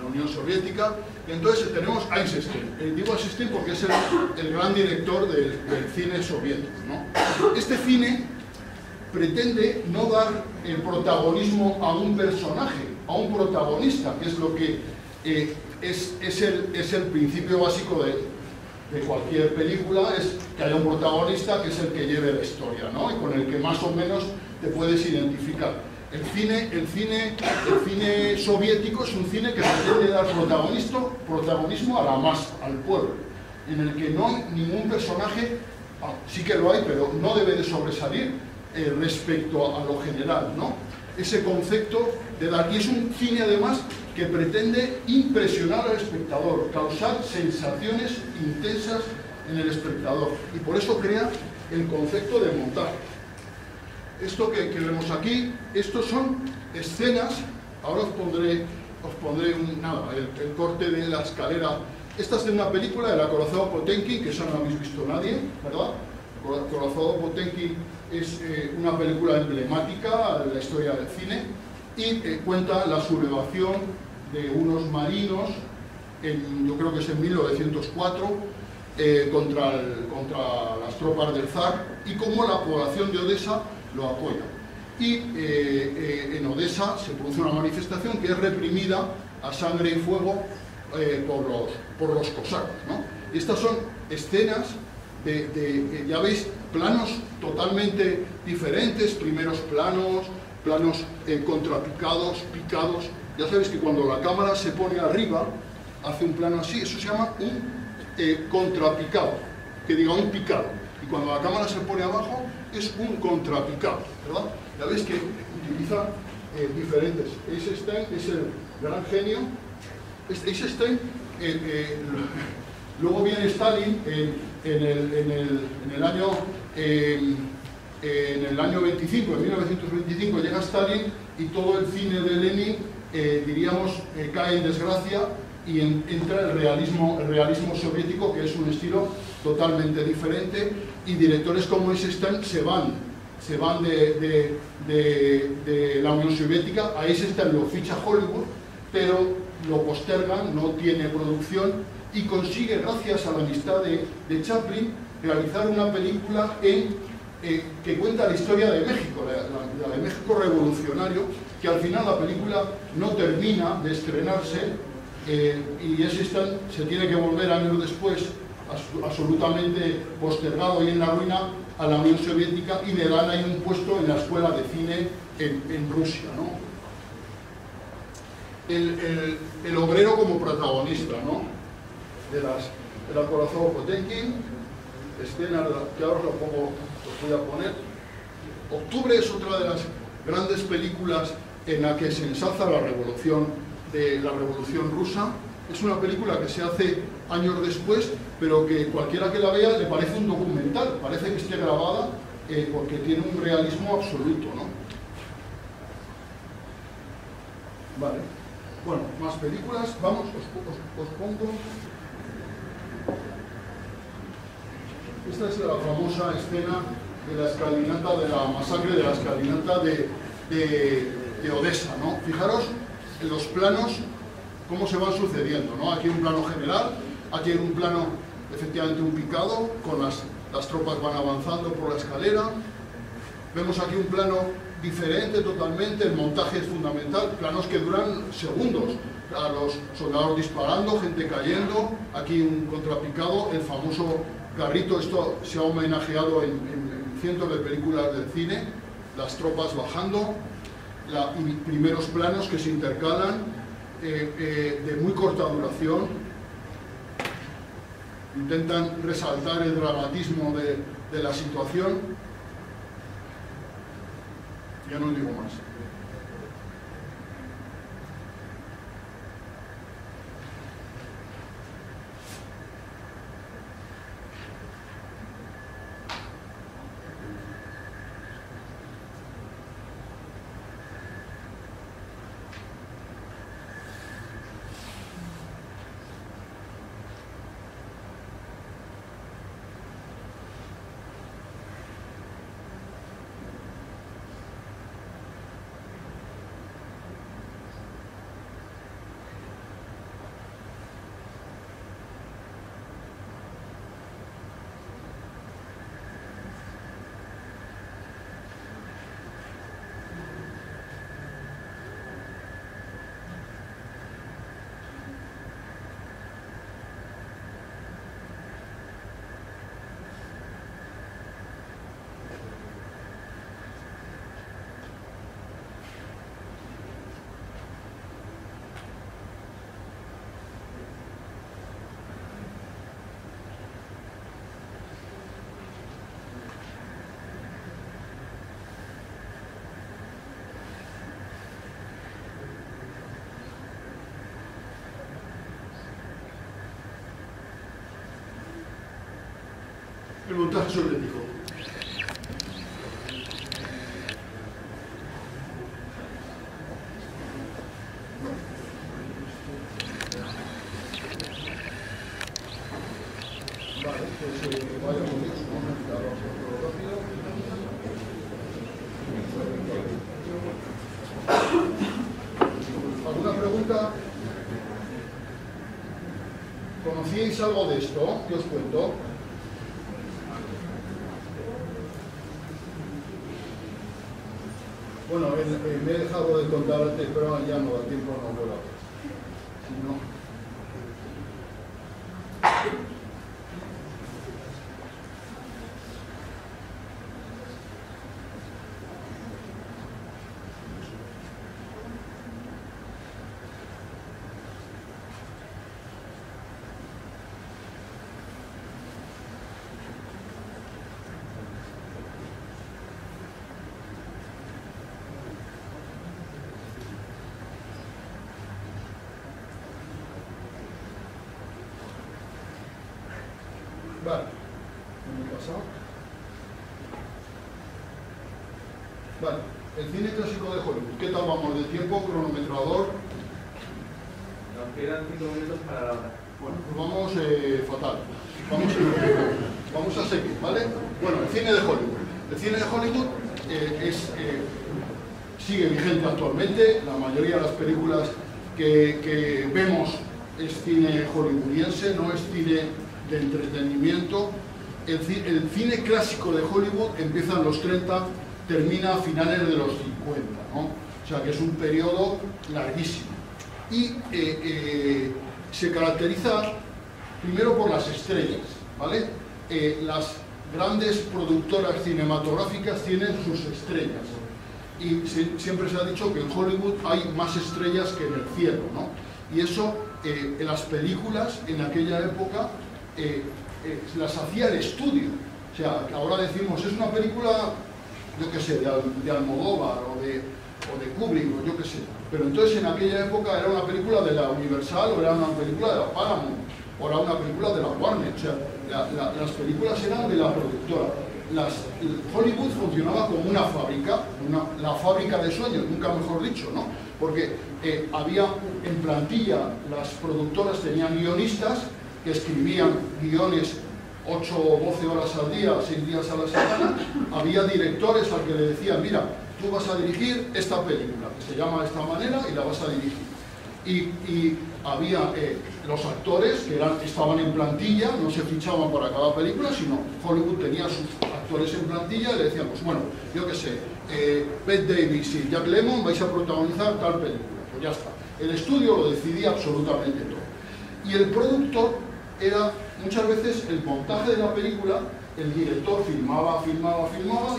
Unión Soviética, y entonces tenemos a Eisenstein. Digo Eisenstein porque es el gran director del cine soviético, ¿no? Este cine pretende no dar el protagonismo a un personaje, a un protagonista, que es lo que es el principio básico de cualquier película, es que haya un protagonista que es el que lleve la historia, ¿no? Y con el que más o menos te puedes identificar. El cine soviético es un cine que pretende dar protagonismo a la masa, al pueblo, en el que no hay ningún personaje, sí que lo hay, pero no debe de sobresalir respecto a lo general, ¿no? Ese concepto de dar, y es un cine además que pretende impresionar al espectador, causar sensaciones intensas en el espectador, y por eso crea el concepto de montaje. Esto que vemos aquí, estos son escenas. Ahora os pondré el corte de la escalera. Esta es de una película del acorazado Potemkin, que eso no habéis visto nadie, ¿verdad? El acorazado Potemkin es una película emblemática de la historia del cine, y cuenta la sublevación de unos marinos, yo creo que es en 1904, contra las tropas del zar, y cómo la población de Odessa lo apoya. Y en Odessa se produce una manifestación que es reprimida a sangre y fuego por los cosacos, ¿no? Y estas son escenas ya veis, planos totalmente diferentes, primeros planos, planos contrapicados, picados. Ya sabéis que cuando la cámara se pone arriba, hace un plano así, eso se llama un contrapicado, que diga un picado. Y cuando la cámara se pone abajo, es un contrapicado, ¿verdad? Ya veis que utiliza diferentes. Eisenstein es el gran genio. Eisenstein, luego viene Stalin en el año 25, en 1925 llega Stalin y todo el cine de Lenin, diríamos, cae en desgracia y entra el realismo soviético, que es un estilo totalmente diferente, y directores como Eisenstein se van de la Unión Soviética. A Eisenstein lo ficha Hollywood, pero lo postergan, no tiene producción, y consigue, gracias a la amistad de Chaplin, realizar una película que cuenta la historia de México, la de México revolucionario, que al final la película no termina de estrenarse, y Eisenstein se tiene que volver años después, absolutamente postergado y en la ruina, a la Unión Soviética, y le dan ahí un puesto en la escuela de cine en Rusia, ¿no? El obrero como protagonista, ¿no? del acorazado Potemkin, escena que ahora os voy a poner. Octubre es otra de las grandes películas en la que se ensalza la revolución rusa. Es una película que se hace años después, pero que cualquiera que la vea le parece un documental, parece que esté grabada, porque tiene un realismo absoluto, ¿no? Vale. Bueno, más películas. Vamos, os pongo. Esta es la famosa escena de la escalinata, de la masacre de la escalinata de Odessa, ¿no? Fijaros en los planos, cómo se van sucediendo, ¿no? Aquí un plano general, aquí en un plano, efectivamente, un picado, con las tropas van avanzando por la escalera. Vemos aquí un plano diferente totalmente, el montaje es fundamental, planos que duran segundos, a los soldados disparando, gente cayendo, aquí un contrapicado, el famoso carrito. Esto se ha homenajeado en cientos de películas del cine, las tropas bajando, y primeros planos que se intercalan, de muy corta duración, intentan resaltar el dramatismo de la situación. Ya no digo más. El montaje soviético. Vale, pues vayamos rápido. ¿Alguna pregunta? ¿Conocíais algo de esto? ¿Qué os cuento? Bueno, me he dejado de contar antes, pero ya no da tiempo, no vuelvo a ver. Si no... Vale. ¿Qué me pasa? Vale. El cine clásico de Hollywood. ¿Qué tal vamos de tiempo? Cronometrador. Nos quedan 5 minutos para la hora. Bueno, pues vamos fatal. Vamos a seguir, ¿vale? Bueno, el cine de Hollywood. El cine de Hollywood sigue vigente actualmente. La mayoría de las películas que vemos es cine hollywoodiense, no es cine de entretenimiento. El cine clásico de Hollywood empieza en los 30, termina a finales de los 50, ¿no? O sea que es un periodo larguísimo. Y se caracteriza primero por las estrellas, ¿vale? Las grandes productoras cinematográficas tienen sus estrellas. Y siempre se ha dicho que en Hollywood hay más estrellas que en el cielo, ¿no? Y eso, en las películas, en aquella época, las hacía el estudio. O sea, ahora decimos, es una película, yo qué sé, de Almodóvar o de Kubrick, o yo qué sé. Pero entonces en aquella época era una película de la Universal, o era una película de la Paramount, o era una película de la Warner. O sea, las películas eran de la productora. Hollywood funcionaba como una fábrica, la fábrica de sueños, nunca mejor dicho, ¿no? Porque había en plantilla, las productoras tenían guionistas que escribían guiones 8 o 12 horas al día, 6 días a la semana. Había directores al que le decían, mira, tú vas a dirigir esta película, que se llama de esta manera, y la vas a dirigir. Y había los actores que estaban en plantilla, no se fichaban para cada película, sino Hollywood tenía sus actores en plantilla y le decían, pues bueno, yo qué sé, Bette Davis y Jack Lemmon vais a protagonizar tal película, pues ya está. El estudio lo decidía absolutamente todo. Y el productor era muchas veces el montaje de la película, el director filmaba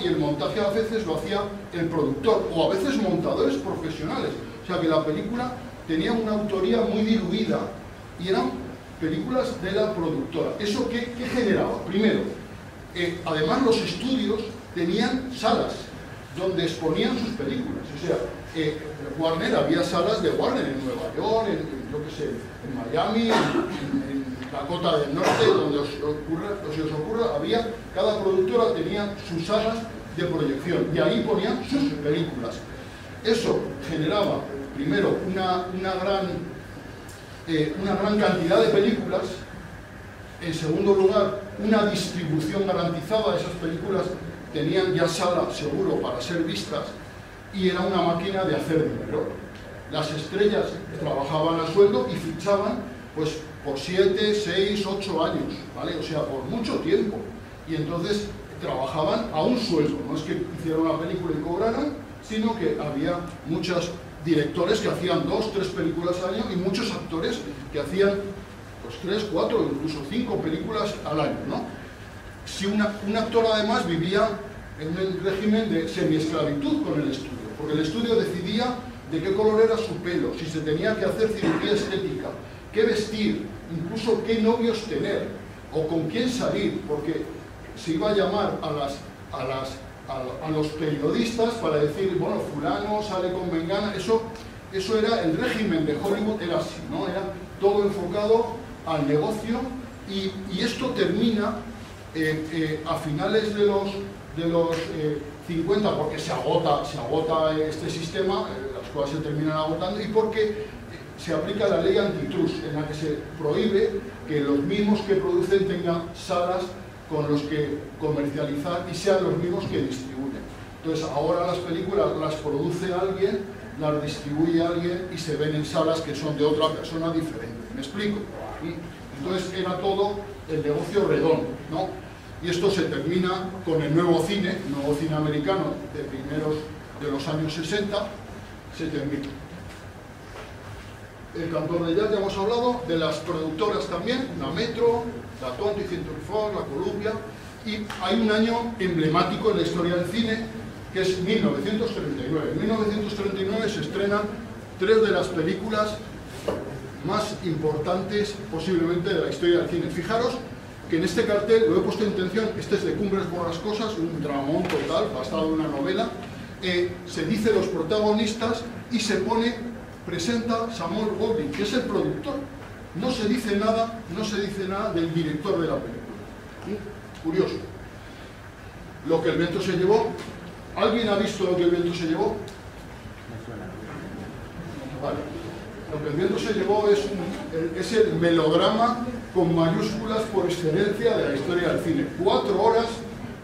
y el montaje a veces lo hacía el productor, o a veces montadores profesionales. O sea que la película tenía una autoría muy diluida y eran películas de la productora. ¿Eso qué generaba? Primero, además los estudios tenían salas donde exponían sus películas. O sea, Warner, había salas de Warner en Nueva York, yo qué sé, en Miami, en Dakota del Norte, donde os ocurra, cada productora tenía sus salas de proyección y ahí ponían sus películas. Eso generaba, primero, una gran cantidad de películas. En segundo lugar, una distribución garantizada. Esas películas tenían ya sala seguro para ser vistas y era una máquina de hacer dinero. Las estrellas trabajaban a sueldo y fichaban pues por 7, 6, 8 años, ¿vale? O sea, por mucho tiempo. Y entonces trabajaban a un sueldo. No es que hicieran una película y cobraran, sino que había muchos directores que hacían 2, 3 películas al año y muchos actores que hacían pues 3, 4, incluso 5 películas al año, ¿no? Si un actor además vivía en un régimen de semiesclavitud con el estudio, porque el estudio decidía de qué color era su pelo, si se tenía que hacer cirugía estética, qué vestir, incluso qué novios tener o con quién salir, porque se iba a llamar a los periodistas para decir, bueno, fulano sale con mengana. Eso era el régimen de Hollywood, era así, ¿no? Era todo enfocado al negocio y esto termina a finales de los 50, porque se agota este sistema, las cosas se terminan agotando, y porque se aplica la ley antitrust, en la que se prohíbe que los mismos que producen tengan salas con los que comercializar y sean los mismos que distribuyen. Entonces ahora las películas las produce alguien, las distribuye alguien y se ven en salas que son de otra persona diferente. ¿Me explico? Entonces era todo el negocio redondo, ¿no? Y esto se termina con el nuevo cine americano de primeros de los años 60, se termina. El Cantor de Jazz, ya hemos hablado, de las productoras también, la Metro, la 20th Century Fox, la Columbia, y hay un año emblemático en la historia del cine, que es 1939. En 1939 se estrenan 3 de las películas más importantes posiblemente de la historia del cine. Fijaros que en este cartel, lo he puesto en tensión, este es de Cumbres Borrascosas, un dramón total, basado en una novela, se dice los protagonistas y se pone, presenta Samuel Goldwyn, que es el productor. No se dice nada del director de la película. Curioso. Lo que el viento se llevó. ¿Alguien ha visto lo que el viento se llevó? Vale. Lo que el viento se llevó es el melodrama con mayúsculas por excelencia de la historia del cine. 4 horas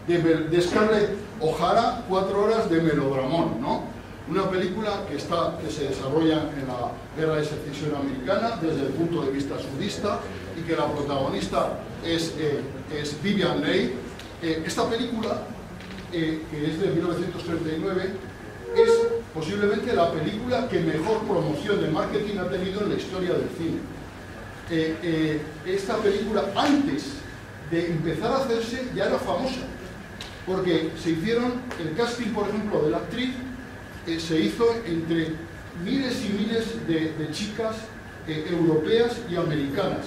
de Scarlett O'Hara, 4 horas de melodramón, ¿no? Una película que se desarrolla en la Guerra de Secesión Americana desde el punto de vista sudista y que la protagonista es Vivien Leigh. Esta película, que es de 1939, es posiblemente la película que mejor promoción de marketing ha tenido en la historia del cine. Esta película, antes de empezar a hacerse, ya era famosa, porque se hicieron, el casting, por ejemplo, de la actriz, se hizo entre miles y miles de chicas europeas y americanas,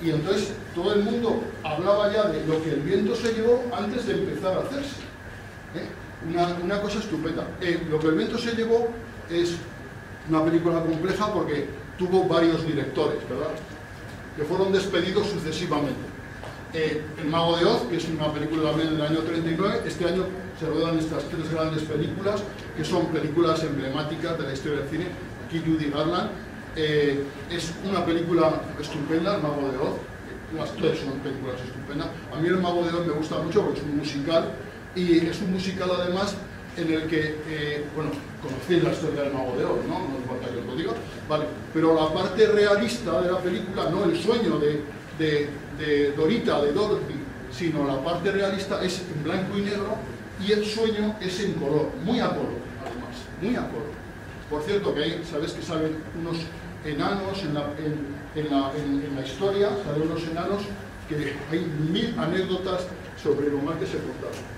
y entonces todo el mundo hablaba ya de lo que el viento se llevó antes de empezar a hacerse. Una cosa estupenda. Lo que el viento se llevó es una película compleja porque tuvo varios directores, ¿verdad?, que fueron despedidos sucesivamente. El Mago de Oz, que es una película también del año 39, este año se rodan estas 3 grandes películas, que son películas emblemáticas de la historia del cine. Aquí Judy Garland, es una película estupenda, El Mago de Oz. Las 3 son películas estupendas. A mí El Mago de Oz me gusta mucho porque es un musical, y es un musical además en el que, bueno, conocéis la historia del Mago de Oz, ¿no? No hace falta que os lo diga, vale. Pero la parte realista de la película, no el sueño de Dorita, de Dorothy, sino la parte realista es en blanco y negro, y el sueño es en color, muy a color, además, muy a color. Por cierto, que hay, sabes que salen unos enanos en la historia, salen unos enanos que hay 1000 anécdotas sobre lo mal que se portaron.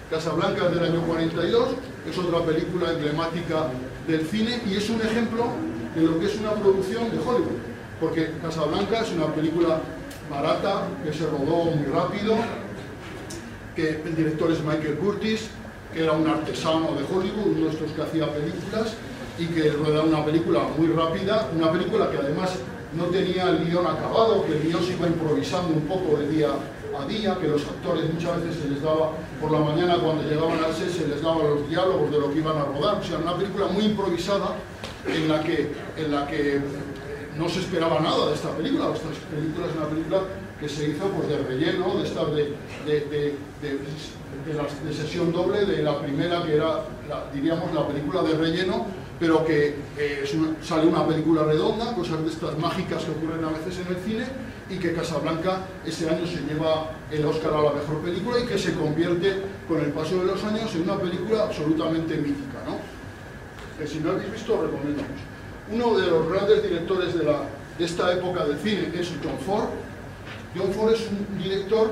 Casablanca es del año 42, es otra película emblemática del cine y es un ejemplo de lo que es una producción de Hollywood, porque Casablanca es una película barata, que se rodó muy rápido, que el director es Michael Curtis, que era un artesano de Hollywood, uno de estos que hacía películas, y que rodaba una película muy rápida, una película que además no tenía el guión acabado, que el guión se iba improvisando un poco de día a día, que los actores muchas veces se les daba, por la mañana cuando llegaban al set se les daban los diálogos de lo que iban a rodar. O sea, una película muy improvisada en la que no se esperaba nada de esta película. Esta película es una película que se hizo pues de relleno, de estar de sesión doble, de la primera que era, diríamos, la película de relleno, pero que sale una película redonda, cosas de estas mágicas que ocurren a veces en el cine, y que Casablanca ese año se lleva el Oscar a la mejor película y que se convierte con el paso de los años en una película absolutamente mítica, ¿no? Que si no habéis visto, recomendamos. Uno de los grandes directores de esta época del cine es John Ford. John Ford es un director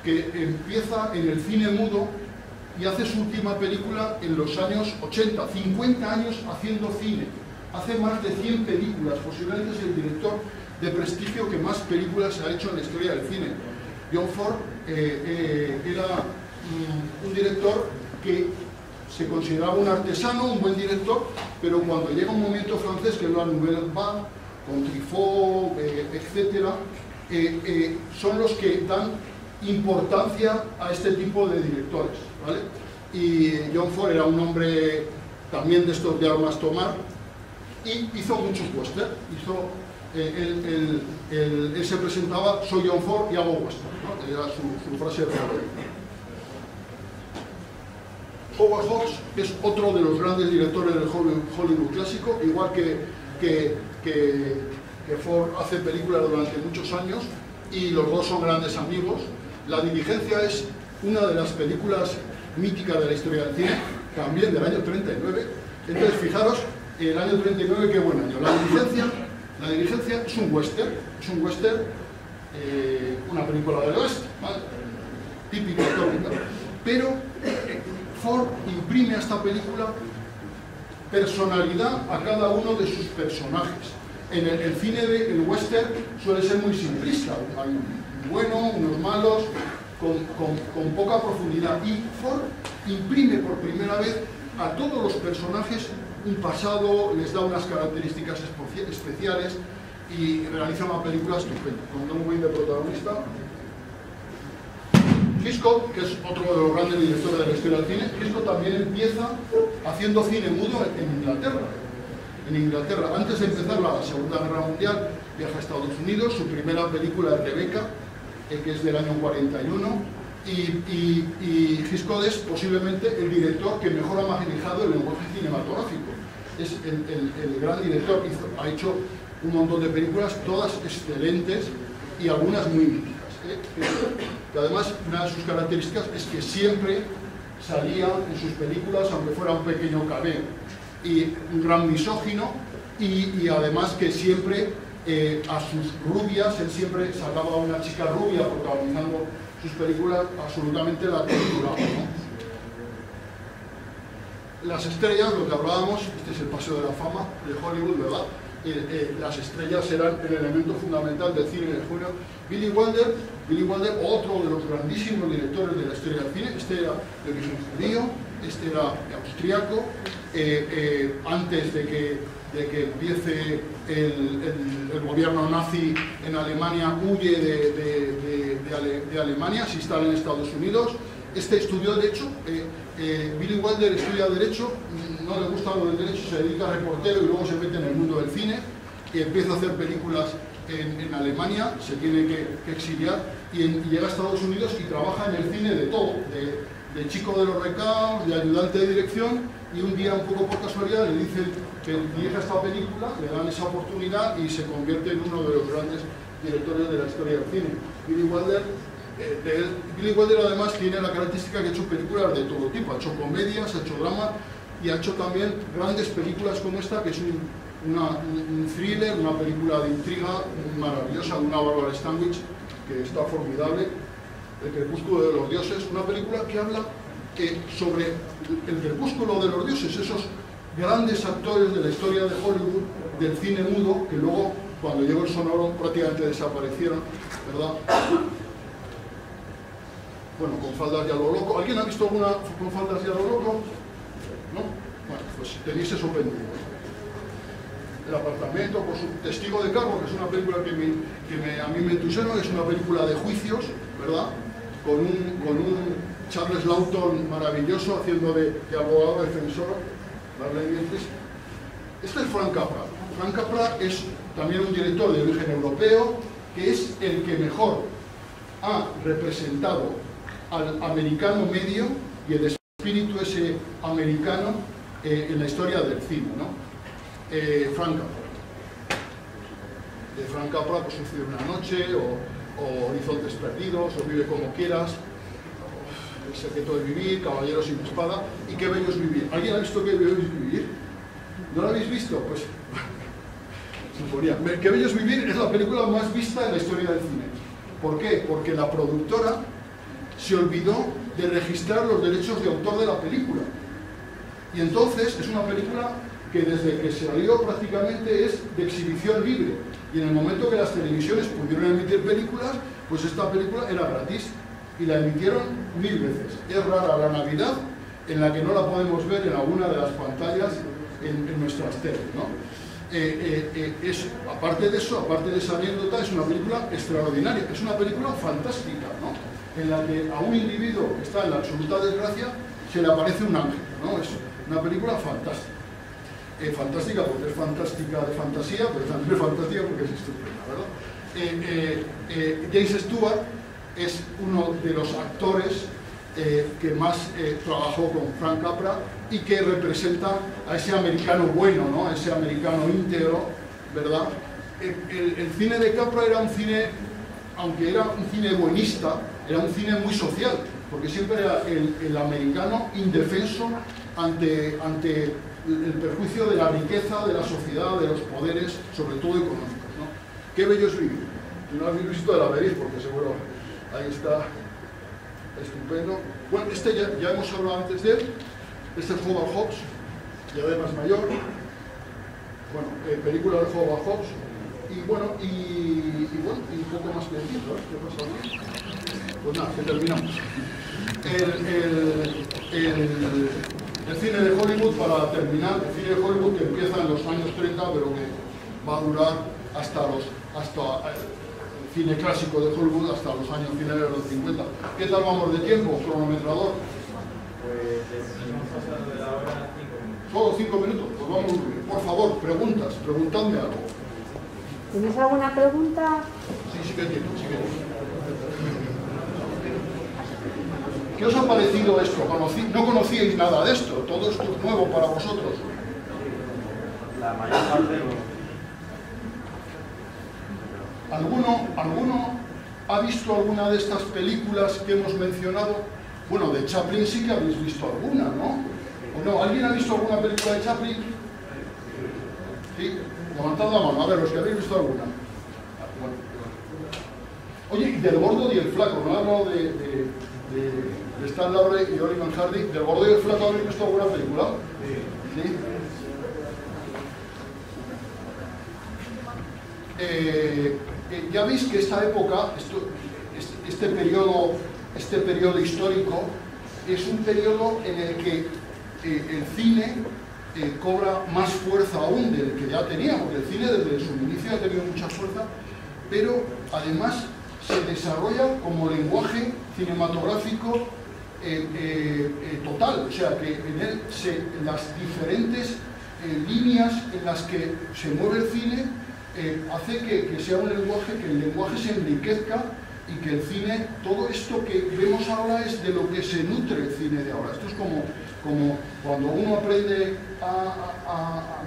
que empieza en el cine mudo y hace su última película en los años 80, 50 años haciendo cine. Hace más de 100 películas, posiblemente es el director de prestigio que más películas ha hecho en la historia del cine. John Ford era un director que se consideraba un artesano, un buen director, pero cuando llega un momento francés, que es la Nouvelle Vague, con Truffaut, etc., son los que dan importancia a este tipo de directores, ¿vale? Y John Ford era un hombre también de estos de armas tomar, y hizo muchos western. Él se presentaba: soy John Ford y hago western, ¿no? Era su frase favorita. Howard Hawks es otro de los grandes directores del Hollywood clásico, igual que Ford hace películas durante muchos años, y los dos son grandes amigos. La Diligencia es una de las películas míticas de la historia del cine, también del año 39. Entonces, fijaros, el año 39, qué buen año. La Diligencia es un western, una película del oeste, ¿vale? Típica, tópica. Pero Ford imprime a esta película personalidad a cada uno de sus personajes. En el cine el western suele ser muy simplista, hay un bueno, unos malos, con poca profundidad, y Ford imprime por primera vez a todos los personajes un pasado, les da unas características especiales y realiza una película estupenda, con Tom Waits de protagonista. Hitchcock, que es otro de los grandes directores de la historia del cine, Hitchcock también empieza haciendo cine mudo en Inglaterra. En Inglaterra, antes de empezar la Segunda Guerra Mundial, viaja a Estados Unidos, su primera película es Rebecca, que es del año 41, y Hitchcock es posiblemente el director que mejor ha manejado el lenguaje cinematográfico. Es el gran director, ha hecho un montón de películas, todas excelentes y algunas muy míticas. Que además, una de sus características es que siempre salía en sus películas, aunque fuera un pequeño cameo, y un gran misógino, y además que siempre a sus rubias, él siempre sacaba a una chica rubia protagonizando sus películas, absolutamente la torturaba, ¿no? Las estrellas, lo que hablábamos, este es el paseo de la fama de Hollywood, ¿verdad? Las estrellas eran el elemento fundamental del cine de junio. Billy Wilder, otro de los grandísimos directores de la historia del cine, este era de origen judío, este era austriaco, antes de que empiece el gobierno nazi en Alemania, huye de Alemania, se instala en Estados Unidos. Este estudió Derecho, Billy Wilder estudia Derecho, no le gusta lo del Derecho, se dedica a reportero y luego se mete en el mundo del cine y empieza a hacer películas en Alemania, se tiene que exiliar y llega a Estados Unidos y trabaja en el cine de todo, de chico de los recados, de ayudante de dirección, y un día, un poco por casualidad, le dicen que dirija esta película, le dan esa oportunidad y se convierte en uno de los grandes directores de la historia del cine. Billy Wilder además tiene la característica que ha hecho películas de todo tipo, ha hecho comedias, ha hecho drama y ha hecho también grandes películas como esta, que es un thriller, una película de intriga maravillosa, de una Barbara Stanwyck que está formidable, El crepúsculo de los dioses, una película que habla sobre el crepúsculo de los dioses, esos grandes actores de la historia de Hollywood, del cine mudo, que luego, cuando llegó el sonoro, prácticamente desaparecieron, ¿verdad? Bueno, con faldas y a lo loco. ¿Alguien ha visto alguna con faldas y a lo loco? ¿No? Bueno, pues tenéis eso pendiente. El apartamento, por su Testigo de Cargo, que es una película que a mí me entusiasma, que es una película de juicios, ¿verdad? Con un Charles Lawton maravilloso haciendo de abogado defensor, Marlene Dietrich. Este es Frank Capra. Frank Capra es también un director de origen europeo, que es el que mejor ha representado al americano medio y el espíritu ese americano en la historia del cine, ¿no? Frank Capra. De Frank Capra, pues Suicidio de una noche, o Horizontes perdidos, o Vive como quieras, o El secreto de vivir, Caballero sin espada, y Qué bello es vivir. ¿Alguien ha visto Qué bello es vivir? ¿No lo habéis visto? Pues sinfonía. Qué bello es vivir es la película más vista en la historia del cine. ¿Por qué? Porque la productora se olvidó de registrar los derechos de autor de la película. Y entonces es una película que desde que salió prácticamente es de exhibición libre. Y en el momento que las televisiones pudieron emitir películas, pues esta película era gratis. Y la emitieron 1000 veces. Es rara la Navidad en la que no la podemos ver en alguna de las pantallas en nuestras teles, ¿no? Aparte de eso, aparte de esa anécdota, es una película extraordinaria, es una película fantástica, ¿no? En la que a un individuo que está en la absoluta desgracia se le aparece un ángel, ¿no? Es una película fantástica. Fantástica porque es fantástica de fantasía, pero también es fantástica porque es estupenda, ¿verdad? James Stewart es uno de los actores que más trabajó con Frank Capra y que representa a ese americano bueno, ¿no? A ese americano íntegro, ¿verdad? El cine de Capra era un cine, aunque era un cine buenista, era un cine muy social, porque siempre era el americano indefenso ante el perjuicio de la riqueza, de la sociedad, de los poderes, sobre todo económicos, ¿no? Qué bello es vivir. Si no lo habéis visto, la veréis, porque seguro ahí está estupendo. Bueno, este ya hemos hablado antes de él. Este es Howard Hawks, ya de más mayor. Bueno, película de Howard Hawks. Y bueno, y un poco más que decir, ¿no? ¿Qué pasa aquí? Pues nada, que terminamos. El cine de Hollywood, para terminar, el cine de Hollywood que empieza en los años 30, pero que va a durar hasta el cine clásico de Hollywood hasta los años finales de los 50. ¿Qué tal vamos de tiempo, cronometrador? Pues hemos pasado de la hora 5 minutos. Solo 5 minutos, pues vamos, por favor, preguntadme algo. ¿Tienes alguna pregunta? Sí que tiene, sí que tiene. ¿Qué os ha parecido esto? No conocíais nada de esto, todo esto es nuevo para vosotros. La mayor parte ¿Alguno ha visto alguna de estas películas que hemos mencionado? Bueno, de Chaplin sí que habéis visto alguna, ¿no? ¿O no? ¿Alguien ha visto alguna película de Chaplin? ¿Sí? Levantad la mano, a ver, los que habéis visto alguna. Bueno. Oye, y del Gordo y el Flaco, ¿no? He hablado de Stan Laurel y Oliver Hardy. ¿Del Gordo y el Flaco habéis visto alguna película? Sí. Ya veis que esta época, este periodo histórico, es un periodo en el que el cine cobra más fuerza aún del que ya tenía, porque el cine desde su inicio ha tenido mucha fuerza, pero además se desarrolla como lenguaje cinematográfico total, o sea que en él las diferentes líneas en las que se mueve el cine hace que sea un lenguaje, que el lenguaje se enriquezca y que el cine, todo esto que vemos ahora es de lo que se nutre el cine de ahora. Esto es como cuando uno aprende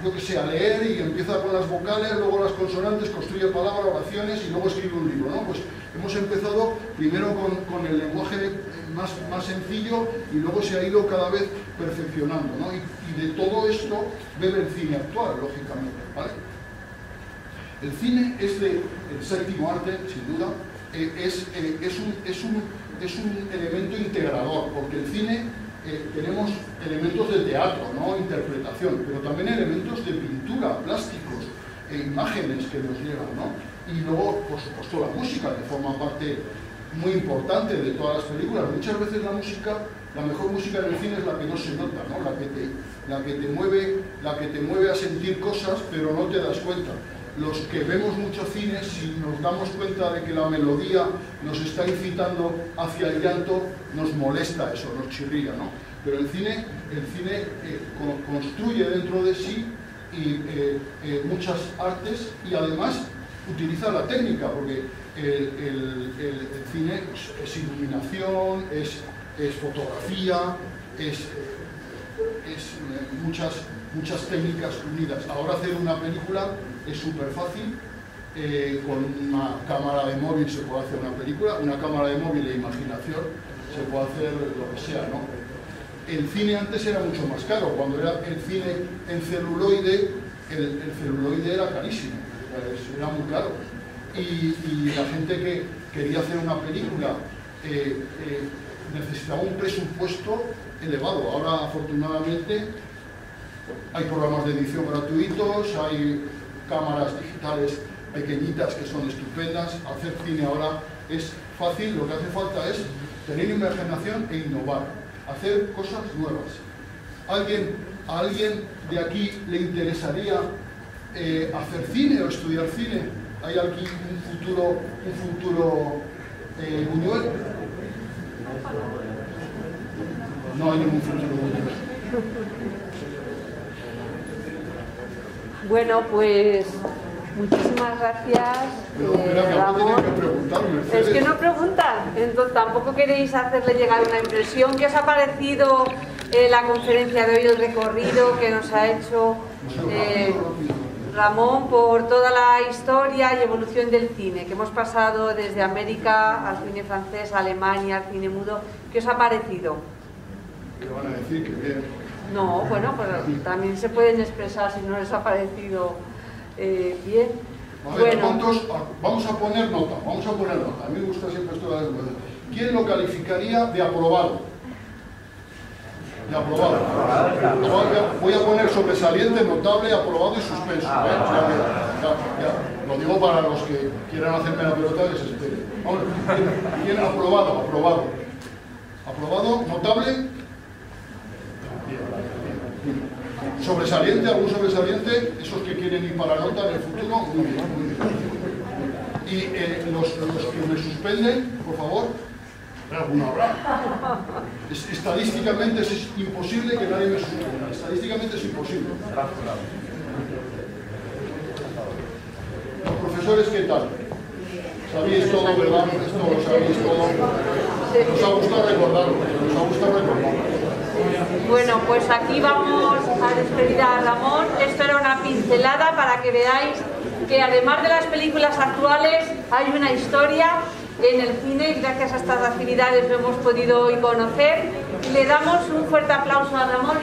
yo que sé, a leer y empieza con las vocales, luego las consonantes, construye palabras, oraciones y luego escribe un libro, ¿no? Pues hemos empezado primero con el lenguaje más sencillo y luego se ha ido cada vez perfeccionando, ¿no? Y de todo esto bebe el cine actual, lógicamente, ¿vale? El cine es el séptimo arte, sin duda, es un elemento integrador, porque el cine tenemos elementos de teatro, ¿no? Interpretación, pero también elementos de pintura, plásticos, imágenes que nos llegan, ¿no? Y luego, por supuesto, la música, que forma parte muy importante de todas las películas. Muchas veces la mejor música en el cine es la que no se nota, ¿no? La que te mueve a sentir cosas, pero no te das cuenta. Los que vemos mucho cine, si nos damos cuenta de que la melodía nos está incitando hacia el llanto, nos molesta eso, nos chirría, ¿no? Pero el cine construye dentro de sí muchas artes y además utiliza la técnica, porque el cine es iluminación, es fotografía, es muchas técnicas unidas. Ahora hacer una película es súper fácil, con una cámara de móvil se puede hacer una película, una cámara de móvil e imaginación se puede hacer lo que sea, ¿no? El cine antes era mucho más caro, cuando era el cine en celuloide, el celuloide era carísimo, era muy caro. Y la gente que quería hacer una película necesitaba un presupuesto elevado. Ahora, afortunadamente, hay programas de edición gratuitos, hay cámaras digitales pequeñitas que son estupendas. Hacer cine ahora es fácil, lo que hace falta es tener imaginación e innovar, hacer cosas nuevas. ¿A alguien de aquí le interesaría hacer cine o estudiar cine? ¿Hay aquí un futuro Buñuel? No hay ningún futuro Buñuel. Bueno, pues muchísimas gracias, Ramón. Es que no preguntan, entonces tampoco queréis hacerle llegar una impresión. ¿Qué os ha parecido la conferencia de hoy, el recorrido que nos ha hecho Ramón por toda la historia y evolución del cine, que hemos pasado desde América al cine francés, a Alemania, al cine mudo? ¿Qué os ha parecido? ¿Qué van a decir? Que bien. No, bueno, pero también se pueden expresar si no les ha parecido bien. A ver, bueno. Vamos a poner nota, A mí me gusta siempre esto de la educación. ¿Quién lo calificaría de aprobado? De aprobado. Voy a poner sobresaliente, notable, aprobado y suspenso. Ya. Lo digo para los que quieran hacerme la pelota que se esperen. ¿Quién aprobado? Aprobado, notable. Sobresaliente, algún sobresaliente, esos que quieren ir para la nota en el futuro, muy bien. Y los que me suspenden, por favor, alguno habrá. Estadísticamente es imposible que nadie me suspenda. Estadísticamente es imposible. Los profesores, ¿qué tal? ¿Sabéis todo, verdad? Esto lo sabéis todo. Nos ha gustado recordarlo. Nos ha gustado recordarlo. Bueno, pues aquí vamos a despedir a Ramón. Esto era una pincelada para que veáis que además de las películas actuales hay una historia en el cine y gracias a estas actividades lo hemos podido hoy conocer. Le damos un fuerte aplauso a Ramón.